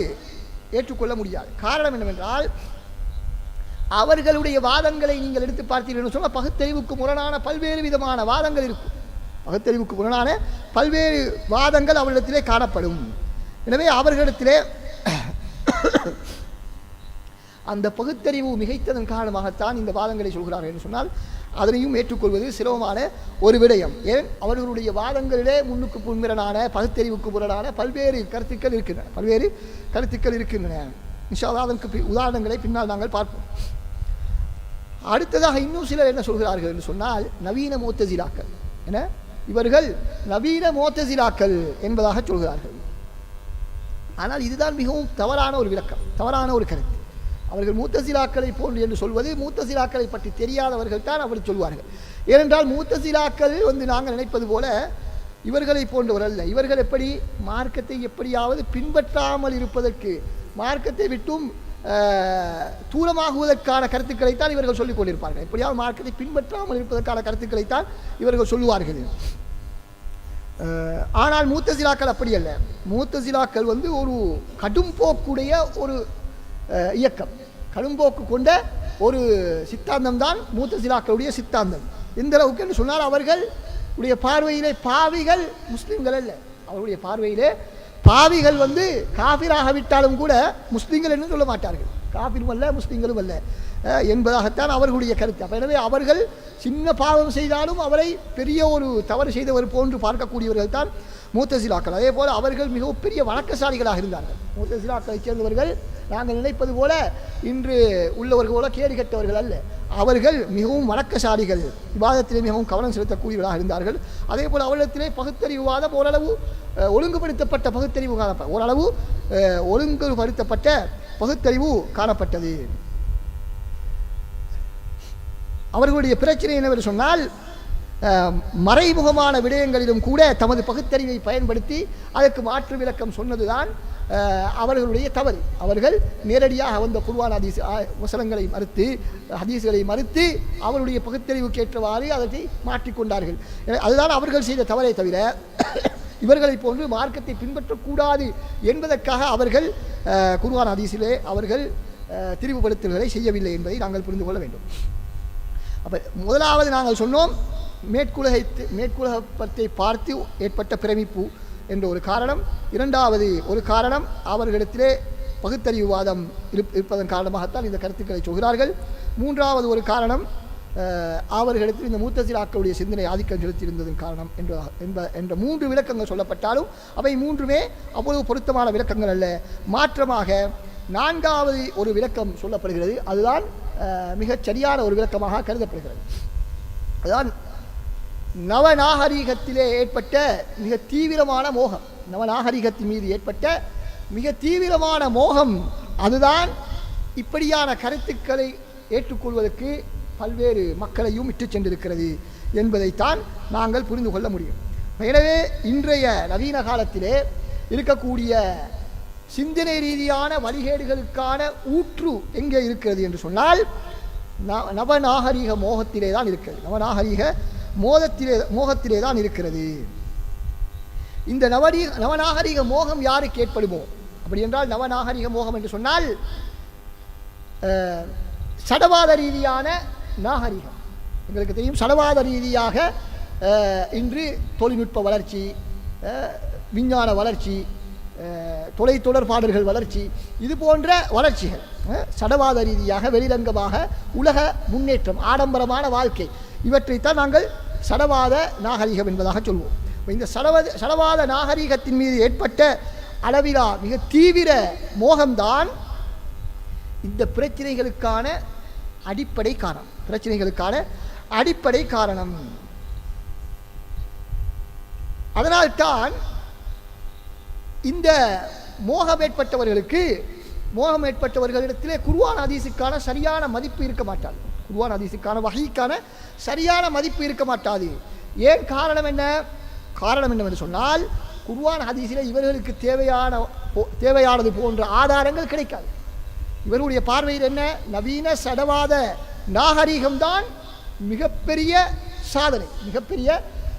ஏற்றுக்கொள்ள முடியாது. காரணம் என்னவென்றால், அவர்களுடைய வாதங்களை நீங்கள் எடுத்து பார்த்தீர்கள் சொன்னால் பகுத்தறிவுக்கு முரணான பல்வேறு விதமான வாதங்கள் இருக்கும். பகுத்தறிவுக்கு முரணான பல்வேறு வாதங்கள் அவர்களிடத்திலே காணப்படும். எனவே அவர்களிடத்திலே அந்த பகுத்தறிவு மிகைத்ததன் காரணமாகத்தான் இந்த வாதங்களை சொல்கிறார்கள் என்று சொன்னால் அதனையும் ஏற்றுக்கொள்வது சிரமமான ஒரு விடயம். ஏன்? அவர்களுடைய வாதங்களிலே முன்னுக்கு முன்முரணான, பகுத்தறிவுக்கு முரணான பல்வேறு கருத்துக்கள் இருக்கின்றன. இன்ஷா அல்லாஹ் அதற்கு உதாரணங்களை பின்னால் நாங்கள் பார்ப்போம். அடுத்ததாக இன்னும் சிலர் என்ன சொல்கிறார்கள் என்று சொன்னால், நவீன முஅ்தஸிலாக்கள். என இவர்கள் நவீன முஅ்தஸிலாக்கள் என்பதாக சொல்கிறார்கள். ஆனால் இதுதான் மிகவும் தவறான ஒரு விளக்கம், தவறான ஒரு கருத்து. அவர்கள் முஅ்தஸிலாக்களை போன்று என்று சொல்வது, முஅ்தஸிலாக்களை பற்றி தெரியாதவர்கள் தான் அப்படி சொல்வார்கள். ஏனென்றால் முஅ்தஸிலாக்கள் நாங்கள் நினைப்பது போல இவர்களை போன்றவர் அல்ல. இவர்கள் எப்படி மார்க்கத்தை எப்படியாவது பின்பற்றாமல் இருப்பதற்கு, மார்க்கத்தை விட்டும் தூரமாகுவதற்கான கருத்துக்களைத்தான் இவர்கள் சொல்லிக் கொண்டிருப்பார்கள். எப்படியாவது மார்க்கத்தை பின்பற்றாமல் இருப்பதற்கான கருத்துக்களைத்தான் இவர்கள் சொல்லுவார்கள். ஆனால் முஅ்தஸிலாக்கள் அப்படி அல்ல. முஅ்தஸிலாக்கள் ஒரு கடும்போக்குடைய ஒரு இயக்கம், கடும்போக்கு கொண்ட ஒரு சித்தாந்தம் தான் முஅ்தஸிலாக்களுடைய சித்தாந்தம். எந்த அளவுக்கு என்று சொன்னால், அவர்களுடைய பார்வையிலே பாவிகள் முஸ்லிம்கள் அல்ல. அவருடைய பார்வையிலே பாவிகள் காபிராக விட்டாலும் கூட முஸ்லிம்கள் என்று சொல்ல மாட்டார்கள். காபிரும் அல்ல, முஸ்லிம்களும் அல்ல என்பதாகத்தான் அவர்களுடைய கருத்து. எனவே அவர்கள் சின்ன பாவம் செய்தாலும் அவரை பெரிய ஒரு தவறு செய்தவர் போன்று பார்க்கக்கூடியவர்கள் தான் முஅ்தஸிலாக்கள். அதே போல் அவர்கள் மிகவும் பெரிய வணக்கசாலிகளாக இருந்தார்கள். முஅ்தஸிலாக்களை சேர்ந்தவர்கள் நாங்கள் நினைப்பது போல இன்று உள்ளவர்கள் போல கேடு கெட்டவர்கள் அல்ல. அவர்கள் மிகவும் வணக்கசாலிகள், விவாதத்திலே மிகவும் கவனம் செலுத்தக்கூடியவர்களாக இருந்தார்கள். அதே போல் அவர்களிடத்திலே பகுத்தறிவுவாதம் ஓரளவு ஒழுங்குபடுத்தப்பட்ட பகுத்தறிவு ஒழுங்குபடுத்தப்பட்ட பகுத்தறிவு காணப்பட்டது. அவர்களுடைய பிரச்சனை என்னவென்று சொன்னால், மறைமுகமான விடயங்களிலும் கூட தமது பகுத்தறிவை பயன்படுத்தி அதற்கு மாற்று விளக்கம் சொன்னதுதான் அவர்களுடைய தவறு. அவர்கள் நேரடியாக வந்த குர்ஆன் ஹதீஸ் வசனங்களை மறுத்து, ஹதீஸ்களை மறுத்து அவருடைய பகுத்தறிவுக்கு ஏற்றவாறு அதை மாற்றிக்கொண்டார்கள். அதுதான் அவர்கள் செய்த தவறை தவிர இவர்களை போன்று மார்க்கத்தை பின்பற்றக்கூடாது என்பதற்காக அவர்கள் குர்ஆன் ஹதீஸிலே அவர்கள் திரிவுபடுத்தல்களை செய்யவில்லை என்பதை நாங்கள் புரிந்து கொள்ள வேண்டும். அப்போ முதலாவது நாங்கள் சொன்னோம், மேற்குலகத்தை பார்த்து ஏற்பட்ட பிரமிப்பு என்ற ஒரு காரணம். இரண்டாவது ஒரு காரணம், அவர்களிடத்திலே பகுத்தறிவுவாதம் இருப்பதன் காரணமாகத்தான் இந்த கருத்துக்களை சொல்கிறார்கள். மூன்றாவது ஒரு காரணம், அவர்களிடத்தில் இந்த முஅ்தஸிலாக்களுடைய சிந்தனை ஆதிக்கம் செலுத்தியிருந்ததன் காரணம் என்ற மூன்று விளக்கங்கள் சொல்லப்பட்டாலும் அவை மூன்றுமே அவ்வளவு பொருத்தமான விளக்கங்கள் அல்ல. மாற்றமாக நான்காவது ஒரு விளக்கம் சொல்லப்படுகிறது. அதுதான் மிகச் சரியான ஒரு விளக்கமாக கருதப்படுகிறது. அதுதான் நவநாகரீகத்திலே ஏற்பட்ட மிக தீவிரமான மோகம், நவநாகரீகத்தின் மீது ஏற்பட்ட மிக தீவிரமான மோகம். அதுதான் இப்படியான கருத்துக்களை ஏற்றுக்கொள்வதற்கு பல்வேறு மக்களையும் இட்டு சென்றிருக்கிறது என்பதைத்தான் நாங்கள் புரிந்து கொள்ள முடியும். எனவே இன்றைய நவீன காலத்திலே இருக்கக்கூடிய சிந்தனை ரீதியான வழிகேடுகளுக்கான ஊற்று எங்கே இருக்கிறது என்று சொன்னால், நவநாகரீக மோகத்திலே தான் இருக்கிறது. நவநாகரீக மோகத்திலே தான் இருக்கிறது. இந்த நவநாகரீக மோகம் யாருக்கு ஏற்படுமோ அப்படி என்றால் நவநாகரிக மோகம் என்று சொன்னால் சடவாத ரீதியான நாகரிகம். எங்களுக்கு தெரியும், சடவாத ரீதியாக இன்று தொழில்நுட்ப வளர்ச்சி, விஞ்ஞான வளர்ச்சி, தொலைத்தொடர்பாடல்கள் வளர்ச்சி, இது போன்ற வளர்ச்சிகள் சடவாத ரீதியாக வெளிரங்கமாக உலக முன்னேற்றம், ஆடம்பரமான வாழ்க்கை, இவற்றைத்தான் நாங்கள் சடவாத நாகரிகம் என்பதாக சொல்வோம். இந்த சடவாத நாகரிகத்தின் மீது ஏற்பட்ட அளவிலா மிக தீவிர மோகம்தான் இந்த பிரச்சனைகளுக்கான அடிப்படை காரணம். அதனால்தான் இந்த மோகம் ஏற்பட்டவர்களிடத்திலே குர்ஆன் ஹதீஸுக்கான சரியான மதிப்பு இருக்க மாட்டாது. குர்ஆன் ஹதீஸுக்கான வஹீக்கான சரியான மதிப்பு இருக்க மாட்டாது. ஏன்? காரணம் என்னவென்று சொன்னால், குர்ஆன் ஹதீஸிலே இவர்களுக்கு தேவையானது போன்ற ஆதாரங்கள் கிடைக்காது. இவருடைய பார்வையில் என்ன? நவீன சடவாத நாகரிகம்தான் மிகப்பெரிய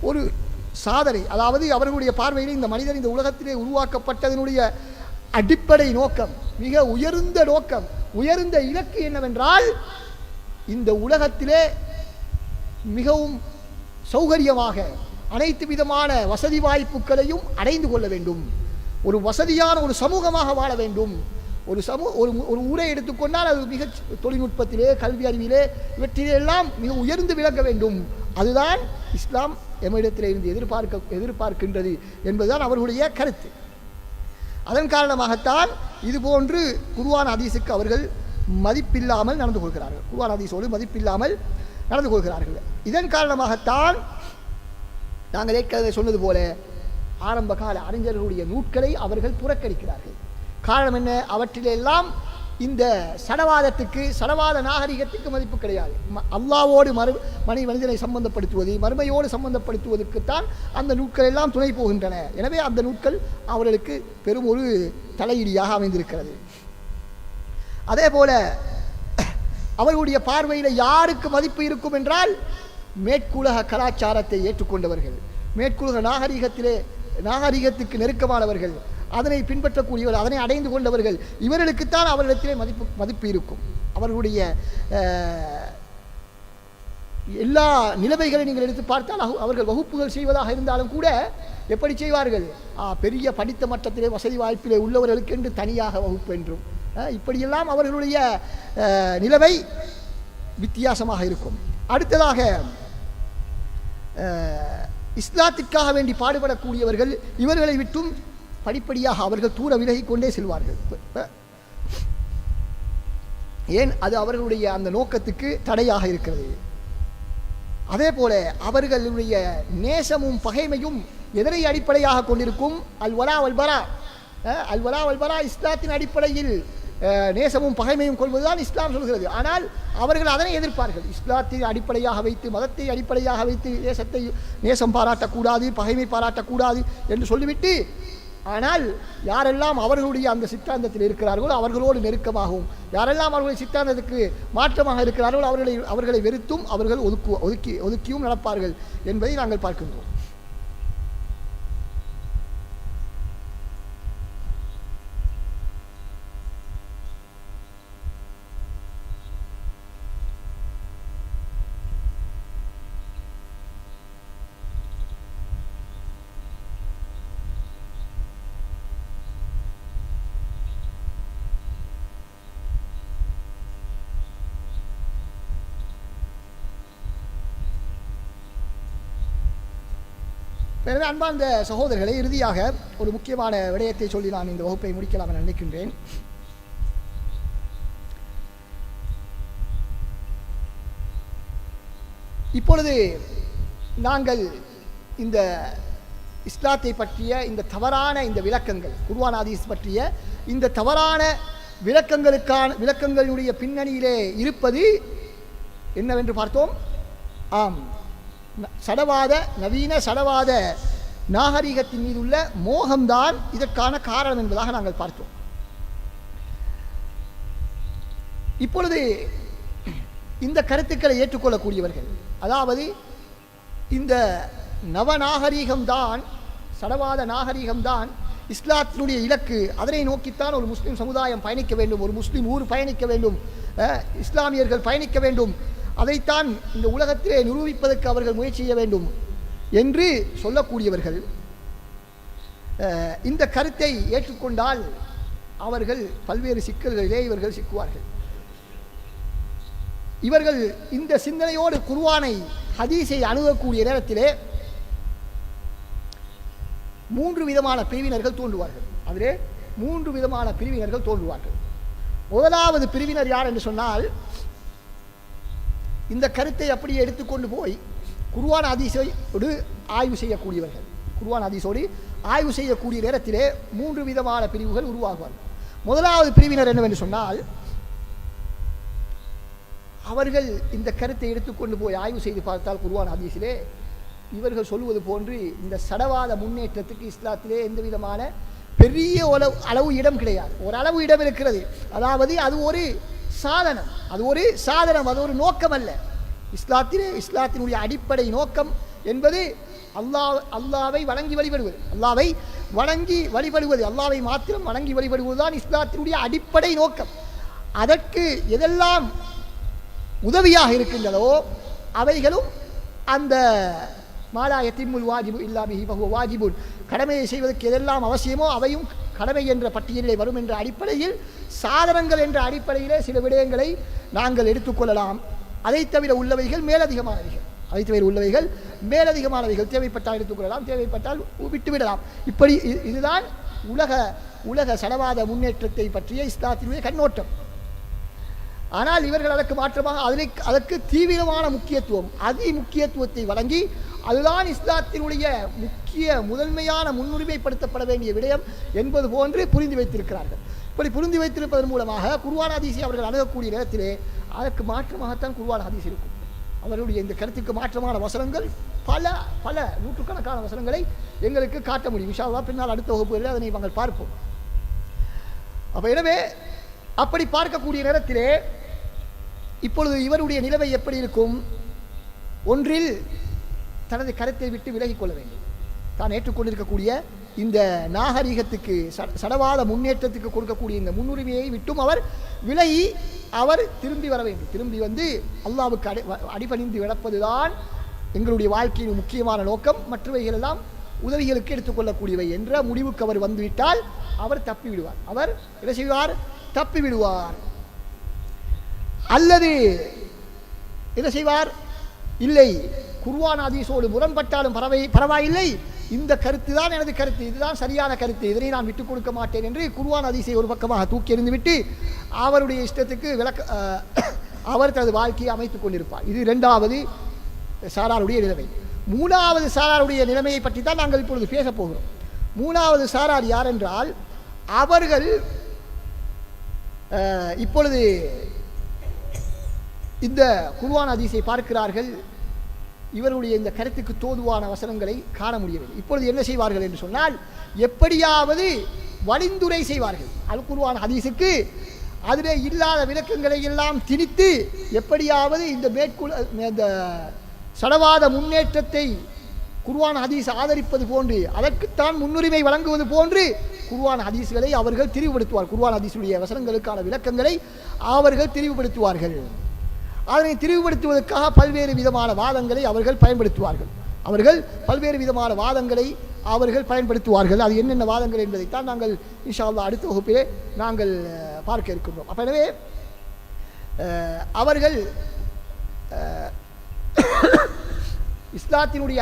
ஒரு சாதனை. அதாவது அவர்களுடைய பார்வையில் இந்த மனிதன் இந்த உலகத்திலே உருவாக்கப்பட்டதனுடைய அடிப்படை நோக்கம், மிக உயர்ந்த நோக்கம், உயர்ந்த இலக்கு என்னவென்றால், இந்த உலகத்திலே மிகவும் சௌகரியமாக அனைத்து விதமான வசதி வாய்ப்புகளையும் அடைந்து கொள்ள வேண்டும், ஒரு வசதியான ஒரு சமூகமாக வாழ வேண்டும். ஒரு ஊரை எடுத்துக்கொண்டால் அது மிக தொழில்நுட்பத்திலே, கல்வி அறிவிலே, இவற்றிலே எல்லாம் மிக உயர்ந்து விளங்க வேண்டும். அதுதான் இஸ்லாம் எம்மிடத்தில் இருந்து எதிர்பார்க்கின்றது என்பதுதான் அவர்களுடைய கருத்து. அதன் காரணமாகத்தான் இதுபோன்று குர்ஆன் ஹதீஸுக்கு அவர்கள் மதிப்பில்லாமல் நடந்து கொள்கிறார்கள், குர்ஆன் ஹதீஸோடு மதிப்பில்லாமல் நடந்து கொள்கிறார்கள். இதன் காரணமாகத்தான் நாங்கள் ஏற்கனவே சொன்னது போல ஆரம்ப கால அறிஞர்களுடைய நூட்களை அவர்கள் புறக்கணிக்கிறார்கள். காரணம் என்ன? அவற்றிலெல்லாம் இந்த சடவாத நாகரிகத்துக்கு மதிப்பு கிடையாது. அல்லாவோடு மனிதனை சம்பந்தப்படுத்துவது, மறுமையோடு சம்பந்தப்படுத்துவதற்குத்தான் அந்த நூட்கள் எல்லாம் துணை போகின்றன. எனவே அந்த நூட்கள் அவர்களுக்கு பெரும் ஒரு தலையீடியாக அமைந்திருக்கிறது. அதே போல அவர்களுடைய பார்வையில் யாருக்கு மதிப்பு இருக்கும் என்றால், மேற்குலக கலாச்சாரத்தை ஏற்றுக்கொண்டவர்கள், மேற்குலக நாகரிகத்துக்கு நெருக்கமானவர்கள், அதனை பின்பற்றக்கூடியவர்கள், அதனை அடைந்து கொண்டவர்கள், இவர்களுக்குத்தான் அவர்களிடத்திலே மதிப்பு இருக்கும். அவர்களுடைய எல்லா நிலைமைகளை நீங்கள் எடுத்து பார்த்தால், அவர்கள் வகுப்புகள் செய்வதாக இருந்தாலும் கூட எப்படி செய்வார்கள்? பெரிய படித்த மட்டத்திலே வசதி வாய்ப்பிலே உள்ளவர்களுக்கு என்று தனியாக வகுப்பு என்றும், இப்படியெல்லாம் அவர்களுடைய நிலைமை வித்தியாசமாக இருக்கும். அடுத்ததாக இஸ்லாத்திற்காக வேண்டி பாடுபடக்கூடியவர்கள், இவர்களை விட்டும் படிப்படியாக அவர்கள் தூர விலகிக் கொண்டே செல்வார்கள். ஏன்? அது அவர்களுடைய அந்த நோக்கத்துக்கு தடையாக இருக்கிறது. அதே போல அவர்களுடைய நேசமும் பகைமையும் எதனை அடிப்படையாக கொண்டிருக்கும்? அல்வலா வல்பரா இஸ்லாத்தின் அடிப்படையில் நேசமும் பகைமையும் கொள்வதுதான் இஸ்லாம் சொல்கிறது. ஆனால் அவர்கள் அதனை எதிர்ப்பார்கள். இஸ்லாத்தை அடிப்படையாக வைத்து, மதத்தை அடிப்படையாக வைத்து நேசம் பாராட்டக்கூடாது, பகைமை பாராட்டக்கூடாது என்று சொல்லிவிட்டு, ஆனால் யாரெல்லாம் அவர்களுடைய அந்த சித்தாந்தத்தில் இருக்கிறார்களோ அவர்களோடு நெருக்கமாகவும், யாரெல்லாம் அவர்களுடைய சித்தாந்தத்துக்கு மாற்றமாக இருக்கிறார்களோ அவர்களை வெறுத்தும் அவர்கள் ஒதுக்கியும் நடப்பார்கள் என்பதை நாங்கள் பார்க்கின்றோம். எனவே அன்பார்ந்த சகோதரர்களை, இறுதியாக ஒரு முக்கியமான விடயத்தை சொல்லி நான் இந்த வகுப்பை முடிக்கலாம் என நினைக்கின்றேன். இப்பொழுது நாங்கள் இந்த இஸ்லாத்தை பற்றிய இந்த தவறான இந்த விளக்கங்கள், குர்ஆன் ஹதீஸ் பற்றிய இந்த தவறான விளக்கங்களுடைய பின்னணியிலே இருப்பது என்னவென்று பார்த்தோம். ஆம், நவீன சடவாத நாகரிகத்தின் மீது உள்ள மோகம்தான் இதற்கான காரணம் என்பதாக நாங்கள் பார்த்தோம். இப்பொழுது இந்த கருத்துக்களை ஏற்றுக்கொள்ளக்கூடியவர்கள், அதாவது இந்த நவநாகரிகம்தான், சடவாத நாகரிகம்தான் இஸ்லாத்தினுடைய இலக்கு, அதனை நோக்கித்தான் ஒரு முஸ்லீம் சமுதாயம் பயணிக்க வேண்டும், ஒரு முஸ்லீம் ஊர் பயணிக்க வேண்டும், இஸ்லாமியர்கள் பயணிக்க வேண்டும், அதைத்தான் இந்த உலகத்திலே நிரூபிப்பதற்கு அவர்கள் முயற்சி செய்ய வேண்டும் என்று சொல்லக்கூடியவர்கள் இந்த கருத்தை ஏற்றுக்கொண்டால் அவர்கள் பல்வேறு சிக்கல்களிலே இவர்கள் சிக்குவார்கள். இவர்கள் இந்த சிந்தனையோடு குர்ஆனை ஹதீஸை அணுகக்கூடிய நேரத்திலே 3 விதமான பிரிவினர்கள் தோன்றுவார்கள். அதிலே 3 விதமான பிரிவினர்கள் தோன்றுவார்கள். முதலாவது பிரிவினர் யார் என்று சொன்னால், இந்த கருத்தை அப்படியே எடுத்துக்கொண்டு போய் குர்ஆன் ஹதீஸோடு ஆய்வு செய்யக்கூடியவர்கள். குர்ஆன் ஹதீஸோடு ஆய்வு செய்யக்கூடிய நேரத்திலே 3 விதமான பிரிவுகள் உருவாகுவார்கள். முதலாவது பிரிவினர் என்னவென்று சொன்னால், அவர்கள் இந்த கருத்தை எடுத்துக்கொண்டு போய் ஆய்வு செய்து பார்த்தால் குர்ஆன் ஹதீஸிலே இவர்கள் சொல்வது போன்று இந்த சடவாத முன்னேற்றத்துக்கு இஸ்லாத்திலே எந்த விதமான பெரிய அளவு இடம் கிடையாது. ஓரளவு இடம் இருக்கிறது. அதாவது அது ஒரு சாதனம், அது ஒரு நோக்கம் அல்ல. இஸ்லாத்தினுடைய அடிப்படை நோக்கம் என்பது அல்லாவை வணங்கி வழிபடுவது, அல்லாவை மாத்திரம் வணங்கி வழிபடுவதுதான் இஸ்லாத்தினுடைய அடிப்படை நோக்கம். அதற்கு எதெல்லாம் உதவியாக இருக்கின்றதோ அவைகளும் அந்த மாலாயத்திமுல் வாஜிபு இல்லா பிஹி ஃபஹுவ வாஜிபுன், கடமையை செய்வதற்கு எதெல்லாம் அவசியமோ அவையும் கடமை என்ற பட்டியலிலே வரும் என்ற அடிப்படையில், சாதனங்கள் என்ற அடிப்படையிலே சில விடயங்களை நாங்கள் எடுத்துக்கொள்ளலாம். அதை தவிர உள்ளவைகள் மேலதிகமானவைகள் தேவைப்பட்டால் எடுத்துக்கொள்ளலாம், தேவைப்பட்டால் விட்டுவிடலாம். இப்படி இதுதான் உலக சடவாத முன்னேற்றத்தை பற்றிய இஸ்லாத்தினுடைய கண்ணோட்டம். ஆனால் இவர்கள் அதற்கு மாற்றமாக அதற்கு தீவிரமான முக்கியத்துவம், முக்கியத்துவத்தை வழங்கி அதுதான் இஸ்லாத்தினுடைய முதன்மையான முன்னுரிமைப்படுத்தப்பட வேண்டிய விடயம் என்பது போன்று புரிந்து வைத்திருக்கிறார்கள். இப்படி புரிந்து வைத்திருப்பதன் மூலமாக குர்ஆன் ஹதீஸை அவர்கள் அணுகக்கூடிய நேரத்திலே அதற்கு மாற்றமாகத்தான் குர்ஆன் ஹதீஸ் இருக்கும். அவர்களுடைய இந்த கருத்துக்கு மாற்றமான வசனங்கள் பல நூற்றுக்கணக்கான வசனங்களை எங்களுக்கு காட்ட முடியும். இன்ஷா அல்லாஹ் பின்னால் அடுத்த வகுப்புகளில் அதனை நாங்கள் பார்ப்போம். எனவே அப்படி பார்க்கக்கூடிய நேரத்திலே இப்பொழுது இவருடைய நிலைமை எப்படி இருக்கும்? ஒன்றில் தனது கருத்தை விட்டு விலகிக் கொள்ள வேண்டும். தான் ஏற்றுக்கொண்டிருக்கக்கூடிய இந்த நாகரிகத்துக்கு சடவாத முன்னேற்றத்துக்கு கொடுக்கக்கூடிய இந்த முன்னுரிமையை விட்டும் அவர் விலகி அவர் திரும்பி வர வேண்டும். திரும்பி வந்து அல்லாஹ்வுக்கு அடிபணிந்து விடப்பதுதான் எங்களுடைய வாழ்க்கையின் முக்கியமான நோக்கம், மற்றவைகள் எல்லாம் உதவிகளுக்கு எடுத்துக்கொள்ளக்கூடியவை என்ற முடிவுக்கு அவர் வந்துவிட்டால் அவர் தப்பிவிடுவார். அவர் என்ன செய்வார்? தப்பிவிடுவார். அல்லது என்ன செய்வார்? இல்லை, குர்ஆன் ஹதீஸோடு முரண்பட்டாலும் பரவாயில்லை, இந்த கருத்து தான் எனது கருத்து, இதுதான் சரியான கருத்து, இதனை நான் விட்டுக் கொடுக்க மாட்டேன் என்று குர்ஆன் ஹதீஸை ஒரு பக்கமாக தூக்கி எறிந்துவிட்டு அவருடைய இஷ்டத்துக்கு அவர் தனது வாழ்க்கையை அமைத்துக் கொண்டிருப்பார். இது 2வது சாராருடைய நிலைமை. 3வது சாராருடைய நிலைமையை பற்றி தான் நாங்கள் இப்பொழுது பேசப் போகிறோம். 3வது சாரார் யார் என்றால், அவர்கள் இப்பொழுது இந்த குர்ஆன் ஹதீஸை பார்க்கிறார்கள், இவருடைய இந்த கருத்துக்கு தோதுவான வசனங்களை காண முடியவில்லை. இப்பொழுது என்ன செய்வார்கள் என்று சொன்னால், எப்படியாவது வழிந்துரை செய்வார்கள். அல் குர்ஆன் ஹதீஸுக்கு அதிலே இல்லாத விளக்கங்களை எல்லாம் திணித்து எப்படியாவது இந்த சடவாத முன்னேற்றத்தை குர்ஆன் ஹதீஸ் ஆதரிப்பது போன்று, அதற்குத்தான் முன்னுரிமை வழங்குவது போன்று குர்ஆன் ஹதீஸ்களை அவர்கள் திரிவுபடுத்துவார்கள். குர்ஆன் ஹதீஸுடைய வசனங்களுக்கான விளக்கங்களை அவர்கள் திரிவுபடுத்துவார்கள். அதனை திரிவுபடுத்துவதற்காக பல்வேறு விதமான வாதங்களை அவர்கள் பயன்படுத்துவார்கள். அது என்னென்ன வாதங்கள் என்பதைத்தான் நாங்கள் இன்ஷா அல்லாஹ் அடுத்த வகுப்பிலே நாங்கள் பார்க்க இருக்கின்றோம். அப்ப எனவே அவர்கள் இஸ்லாத்தினுடைய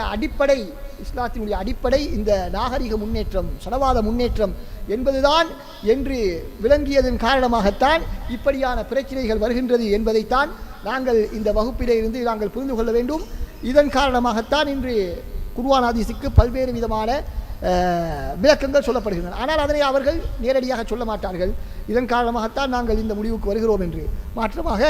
அடிப்படை இந்த நாகரிக முன்னேற்றம், சடவாத முன்னேற்றம் என்பதுதான் என்று விளங்கியதன் காரணமாகத்தான் இப்படியான பிரச்சனைகள் வருகின்றது என்பதைத்தான் நாங்கள் இந்த வகுப்பிலே இருந்து நாங்கள் புரிந்து கொள்ள வேண்டும். இதன் காரணமாகத்தான் இன்று குர்ஆன் ஹதீஸுக்கு பல்வேறு விதமான விளக்கங்கள் சொல்லப்படுகின்றன. ஆனால் அதனை அவர்கள் நேரடியாக சொல்ல மாட்டார்கள். இதன் காரணமாகத்தான் நாங்கள் இந்த முடிவுக்கு வருகிறோம் என்று. மாற்றமாக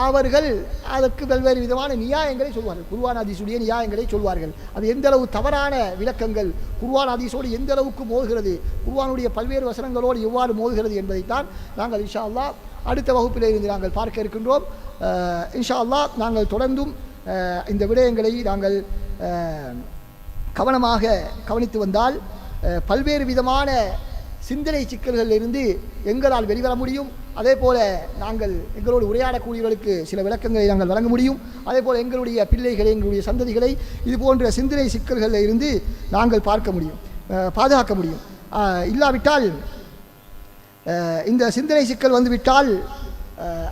அவர்கள் அதற்கு பல்வேறு விதமான நியாயங்களை சொல்வார்கள். குர்ஆன் ஹதீஸுடைய நியாயங்களை சொல்வார்கள். அது எந்த அளவு தவறான விளக்கங்கள், குர்ஆன் ஹதீஸோடு எந்த அளவுக்கு மோதுகிறது, குர்ஆனுடைய பல்வேறு வசனங்களோடு எவ்வாறு மோதுகிறது என்பதைத்தான் நாங்கள் இன்ஷா அல்லாஹ் அடுத்த வகுப்பிலே இருந்து நாங்கள் பார்க்க இருக்கின்றோம். இன்ஷா அல்லாஹ் நாங்கள் தொடர்ந்தும் இந்த விடயங்களை நாங்கள் கவனமாக கவனித்து வந்தால் பல்வேறு விதமான சிந்தனை சிக்கல்களில் இருந்து எங்களால் வெளிவர முடியும். அதே போல் நாங்கள் எங்களோடு உரையாடக்கூடியவர்களுக்கு சில விளக்கங்களை நாங்கள் வழங்க முடியும். அதே போல் எங்களுடைய பிள்ளைகளை, எங்களுடைய சந்ததிகளை இது போன்ற சிந்தனை சிக்கல்களில் இருந்து நாங்கள் பார்க்க முடியும், பாதுகாக்க முடியும். இல்லாவிட்டால் இந்த சிந்தனை சிக்கல் வந்துவிட்டால்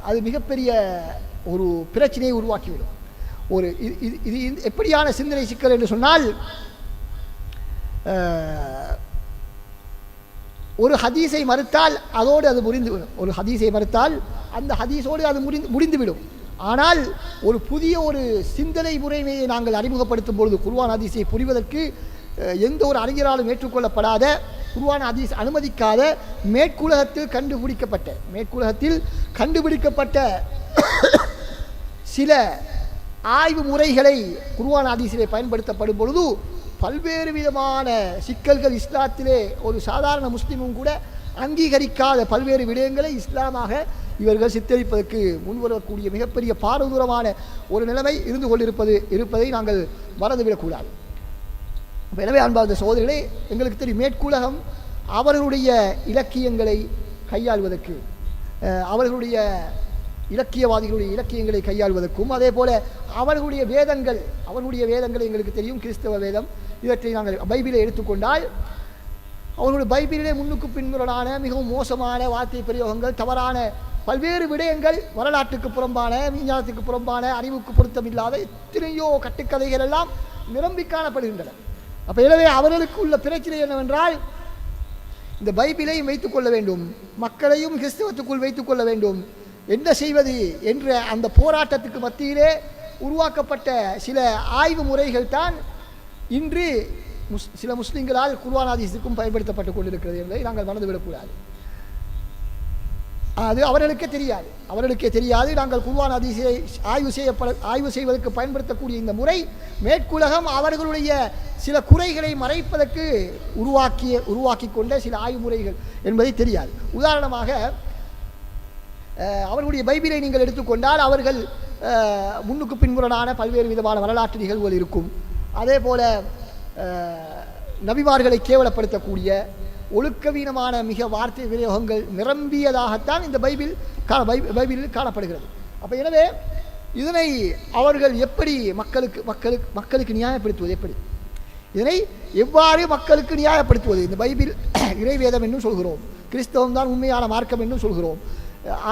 அது மிகப்பெரிய ஒரு பிரச்சனையை உருவாக்கிவிடும். ஒரு இது எப்படியான சிந்தனை சிக்கல் என்று சொன்னால், ஒரு ஹதீஸை மறுத்தால் அதோடு அது முறிந்துவிடும். ஒரு ஹதீஸை மறுத்தால் அந்த ஹதீஸோடு அது முடிந்துவிடும். ஆனால் ஒரு புதிய ஒரு சிந்தனை முறைமையை நாங்கள் அறிமுகப்படுத்தும் பொழுது, குர்ஆன் ஹதீஸை புரிவதற்கு எந்த ஒரு அறிஞராலும் ஏற்றுக்கொள்ளப்படாத, குர்ஆன் ஹதீஸ் அனுமதிக்காத மேற்குலகத்தில் கண்டுபிடிக்கப்பட்ட சில ஆய்வு முறைகளை குர்ஆன் ஹதீஸிலே பயன்படுத்தப்படும் பொழுது பல்வேறு விதமான சிக்கல்கள், இஸ்லாத்திலே ஒரு சாதாரண முஸ்லிமும் கூட அங்கீகரிக்காத பல்வேறு விடயங்களை இஸ்லாமாக இவர்கள் சித்தரிப்பதற்கு முன்வரக்கூடிய மிகப்பெரிய பாரதூரமான ஒரு நிலைமை இருந்து இருப்பதை நாங்கள் மறந்துவிடக்கூடாது. எனவே அன்பார்ந்த சகோதரர்களே, எங்களுக்கு தெரியும் மேற்குலகம் அவர்களுடைய இலக்கியங்களை கையாள்வதற்கு, அவர்களுடைய இலக்கியவாதிகளுடைய இலக்கியங்களை கையாள்வதற்கும், அதே போல அவர்களுடைய வேதங்களை எங்களுக்கு தெரியும், கிறிஸ்தவ வேதம். இவற்றை நாங்கள் பைபிளை எடுத்துக்கொண்டால் அவர்களுடைய பைபிளிலே முன்னுக்கு பின்முரணான மிகவும் மோசமான வார்த்தை பிரயோகங்கள், தவறான பல்வேறு விடயங்கள், வரலாற்றுக்கு புறம்பான, விஞ்ஞானத்துக்கு புறம்பான, அறிவுக்கு பொருத்தமில்லாத எத்தனையோ கட்டுக்கதைகள் எல்லாம் நிரம்பி காணப்படுகின்றன. அப்போ எனவே அவர்களுக்கு உள்ள பிரச்சனை என்னவென்றால், இந்த பைபிளையும் வைத்துக்கொள்ள வேண்டும், மக்களையும் கிறிஸ்தவத்துக்குள் வைத்துக்கொள்ள வேண்டும், என்ன செய்வது என்ற அந்த போராட்டத்துக்கு மத்தியிலே உருவாக்கப்பட்ட சில ஆய்வு முறைகள் தான் இன்று சில முஸ்லிம்களால் குர்ஆன் ஹதீஸுக்கும் பயன்படுத்தப்பட்டு கொண்டிருக்கிறது என்பதை நாங்கள் மறந்துவிடக்கூடாது. அது அவர்களுக்கே தெரியாது. நாங்கள் குர்ஆன் ஹதீஸை ஆய்வு செய்வதற்கு பயன்படுத்தக்கூடிய இந்த முறை மேற்குலகம் அவர்களுடைய சில குறைகளை மறைப்பதற்கு உருவாக்கி கொண்ட சில ஆய்வு முறைகள் என்பதை தெரியாது. உதாரணமாக அவர்களுடைய பைபிளை நீங்கள் எடுத்துக்கொண்டால் அவர்கள் முன்னுக்கு பின்முரணான பல்வேறு விதமான வரலாற்று நிகழ்வுகள் இருக்கும். அதே போல நபிமார்களை கேவலப்படுத்தக்கூடிய ஒழுக்கவீனமான மிக வார்த்தை விநியோகங்கள் நிரம்பியதாகத்தான் இந்த பைபிளில் காணப்படுகிறது. அப்போ எனவே இதனை அவர்கள் எப்படி மக்களுக்கு நியாயப்படுத்துவது, இதனை எவ்வாறு மக்களுக்கு நியாயப்படுத்துவது? இந்த பைபிள் இறைவேதம் என்றும் சொல்கிறோம், கிறிஸ்தவம் தான் உண்மையான மார்க்கம் என்றும் சொல்கிறோம்.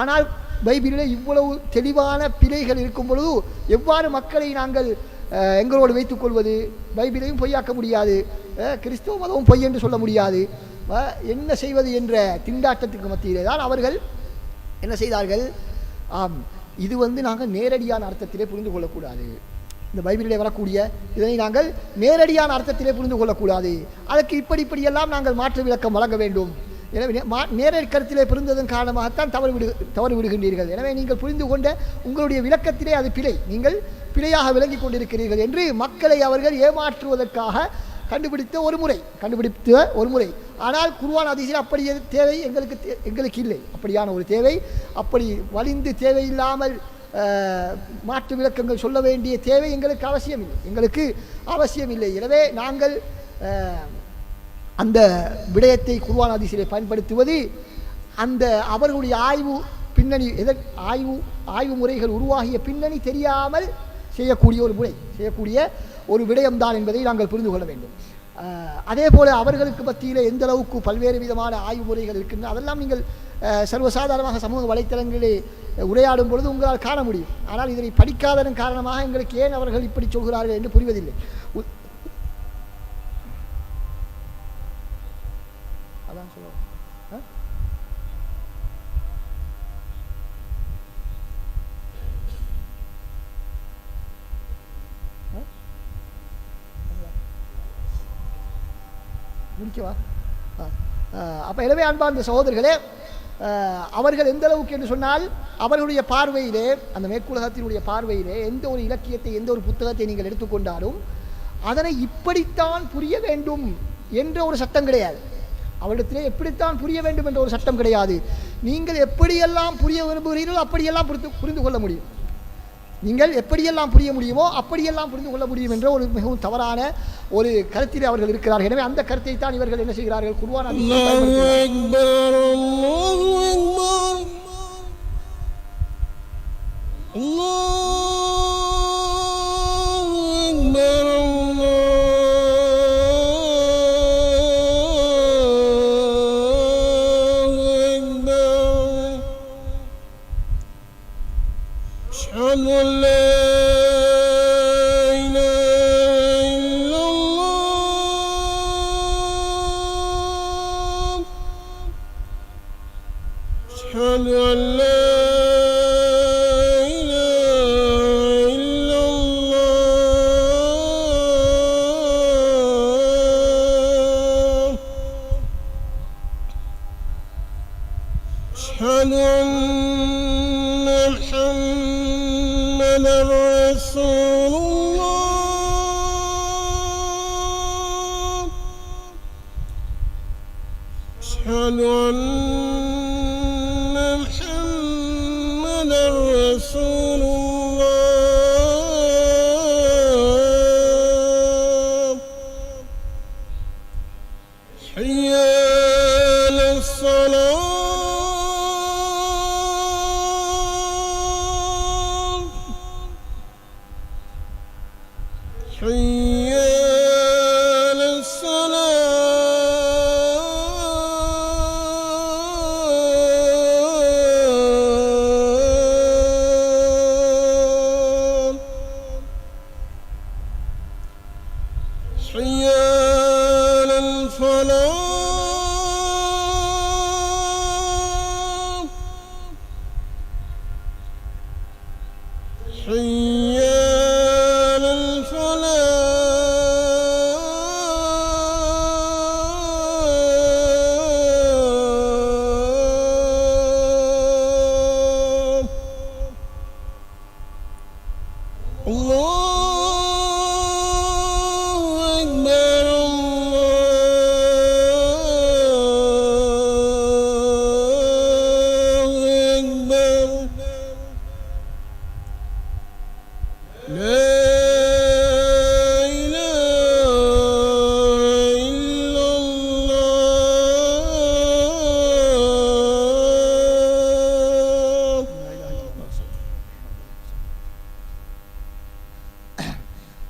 ஆனால் பைபிளில் இவ்வளவு தெளிவான பிழைகள் இருக்கும் பொழுது எவ்வாறு மக்களை நாங்கள் எங்களோடு வைத்துக்கொள்வது? பைபிளையும் பொய்யாக்க முடியாது, கிறிஸ்தவ மதமும் பொய் என்று சொல்ல முடியாது. என்ன செய்வது என்ற திண்டாட்டத்துக்கு மத்தியிலே தான் அவர்கள் என்ன செய்தார்கள்? இது நாங்கள் நேரடியான அர்த்தத்திலே புரிந்து கொள்ளக்கூடாது. இந்த பைபிளிலே வரக்கூடிய இதனை நாங்கள் நேரடியான அர்த்தத்திலே புரிந்து கொள்ளக்கூடாது, அதற்கு இப்படியெல்லாம் நாங்கள் மாற்று விளக்கம் வழங்க வேண்டும். எனவே நேரடி கருத்திலே புரிந்ததன் காரணமாகத்தான் தவறு விடுகின்றீர்கள். எனவே நீங்கள் புரிந்து கொண்ட உங்களுடைய விளக்கத்திலே அது பிழை, நீங்கள் பிழையாக விளங்கி கொண்டிருக்கிறீர்கள் என்று மக்களை அவர்கள் ஏமாற்றுவதற்காக கண்டுபிடித்த ஒரு முறை. ஆனால் குர்ஆன் ஹதீஸில் அப்படி தேவை எங்களுக்கு இல்லை. அப்படியான ஒரு தேவை, அப்படி வலிந்து தேவையில்லாமல் மாற்று விளக்கங்கள் சொல்ல வேண்டிய தேவை எங்களுக்கு அவசியம் இல்லை. எனவே நாங்கள் அந்த விடயத்தை குர்ஆன் ஹதீஸிலே பயன்படுத்துவது அந்த அவர்களுடைய ஆய்வு முறைகள் உருவாகிய பின்னணி தெரியாமல் செய்யக்கூடிய ஒரு விடயம்தான் என்பதை நாங்கள் புரிந்து கொள்ள வேண்டும். அதே போல அவர்களுக்கு மத்தியில் எந்த அளவுக்கு பல்வேறு விதமான ஆய்வு முறைகள் இருக்கின்றன அதெல்லாம் நீங்கள் சர்வசாதாரணமாக சமூக வலைத்தளங்களிலே உரையாடும் பொழுது உங்களால் காண முடியும். ஆனால் இதனை படிக்காததன் காரணமாக எங்களுக்கு ஏன் அவர்கள் இப்படி சொல்கிறார்கள் என்று புரிவதில்லை. அதான் சொல்லுவோம். முடிக்கவா? அப்போ எனவே அன்பார்ந்த சகோதரர்களே, அவர்கள் எந்த அளவுக்கு என்று சொன்னால் அவர்களுடைய பார்வையிலே, அந்த மேற்குலகத்தினுடைய பார்வையிலே எந்த ஒரு இலக்கியத்தை, எந்த ஒரு புத்தகத்தை நீங்கள் எடுத்துக்கொண்டாலும் அதனை இப்படித்தான் புரிய வேண்டும் என்ற ஒரு சட்டம் கிடையாது. அவரிடத்திலே எப்படித்தான் புரிய வேண்டும் என்ற ஒரு சட்டம் கிடையாது. நீங்கள் எப்படியெல்லாம் புரிய விரும்புகிறீர்களோ அப்படியெல்லாம் புரிந்து கொள்ள முடியும். நீங்கள் எப்படியெல்லாம் புரிய முடியுமோ அப்படியெல்லாம் புரிந்து கொள்ள முடியும் என்ற ஒரு மிகவும் தவறான ஒரு கருத்தில் அவர்கள் இருக்கிறார்கள். எனவே அந்த கருத்தை தான் இவர்கள் என்ன செய்கிறார்கள், குர்ஆன்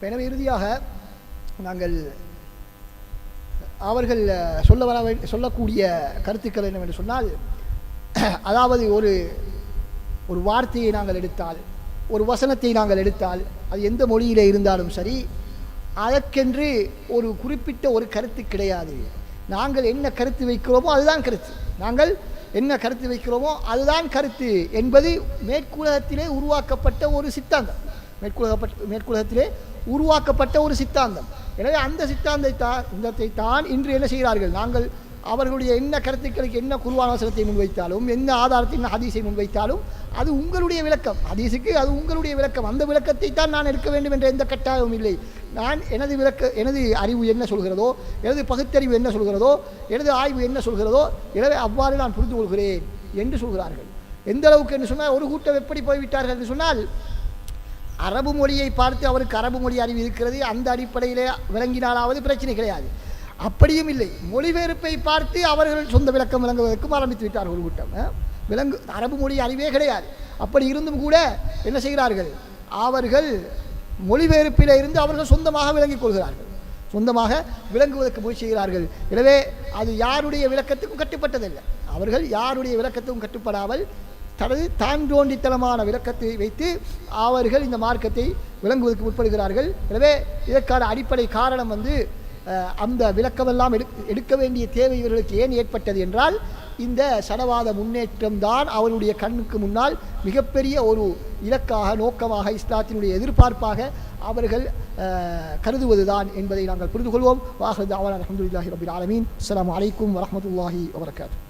எனவே இறுதியாக நாங்கள் அவர்கள் சொல்லக்கூடிய கருத்துக்கள் என்னவென்று சொன்னால், அதாவது ஒரு வார்த்தையை நாங்கள் எடுத்தால், ஒரு வசனத்தை நாங்கள் எடுத்தால், அது எந்த மொழியிலே இருந்தாலும் சரி, அதற்கென்று ஒரு குறிப்பிட்ட ஒரு கருத்து கிடையாது. நாங்கள் என்ன கருத்து வைக்கிறோமோ அதுதான் கருத்து. நாங்கள் என்ன கருத்து வைக்கிறோமோ அதுதான் கருத்து என்பது மேற்குலகத்திலே உருவாக்கப்பட்ட ஒரு சித்தாந்தம். மேற்குலகத்திலே உருவாக்கப்பட்ட ஒரு சித்தாந்தம். எனவே அந்த சித்தாந்தத்தை தான் இன்று என்ன செய்கிறார்கள், நாங்கள் அவர்களுடைய என்ன கருத்துக்களுக்கு என்ன குர்ஆன் வசனத்தை முன்வைத்தாலும், என்ன ஆதாரத்தின் ஹதீஸை முன்வைத்தாலும், அது உங்களுடைய விளக்கம், ஹதீஸுக்கு அது உங்களுடைய விளக்கம். அந்த விளக்கத்தை தான் நான் எடுக்க வேண்டும் என்ற எந்த கட்டாயமும் இல்லை. நான் எனது அறிவு என்ன சொல்கிறதோ, எனது பகுத்தறிவு என்ன சொல்கிறதோ, எனது ஆய்வு என்ன சொல்கிறதோ, எனவே அவ்வாறு நான் புரிந்து கொள்கிறேன் என்று சொல்கிறார்கள். எந்த அளவுக்கு என்று சொன்னால், ஒரு கூட்டம் எப்படி போய்விட்டார்கள் என்று சொன்னால், அரபு மொழியை பார்த்து அவருக்கு அரபு மொழி அறிவு இருக்கிறது, அந்த அடிப்படையிலே விளங்கினாலாவது பிரச்சனை கிடையாது. அப்படியும் இல்லை, மொழிபெயர்ப்பை பார்த்து அவர்கள் சொந்த விளக்கம் விளங்குவதற்கும் ஆரம்பித்து விட்டார்கள். ஒரு கூட்டம் அரபு மொழி அறிவே கிடையாது. அப்படி இருந்தும் கூட என்ன செய்கிறார்கள், அவர்கள் மொழிபெயர்ப்பில் இருந்து அவர்கள் சொந்தமாக விளங்கிக் கொள்கிறார்கள், சொந்தமாக விளங்குவதற்கு முயற்சி செய்கிறார்கள். எனவே அது யாருடைய விளக்கத்துக்கும் கட்டுப்பட்டதில்லை. அவர்கள் யாருடைய விளக்கத்துக்கும் கட்டுப்படாமல் தான் தோண்டித்தனமான விளக்கத்தை வைத்து அவர்கள் இந்த மார்க்கத்தை விளங்குவதற்கு முற்படுகிறார்கள். எனவே இதற்கான அடிப்படை காரணம் அந்த விளக்கமெல்லாம் எடுக்க வேண்டிய தேவை இவர்களுக்கு ஏன் ஏற்பட்டது என்றால், இந்த சடவாத முன்னேற்றம் தான் அவருடைய கண்ணுக்கு முன்னால் மிகப்பெரிய ஒரு இலக்காக, நோக்கமாக, இஸ்லாத்தினுடைய எதிர்பார்ப்பாக அவர்கள் கருதுவதுதான் என்பதை நாங்கள் புரிந்து கொள்வோம். வாஹிரு தஅவானா அல்ஹம்துலில்லாஹி ரப்பில் ஆலமீன். அஸ்ஸலாமு அலைக்கும் வரஹ்மத்துல்லாஹி வபரகாத்துஹு.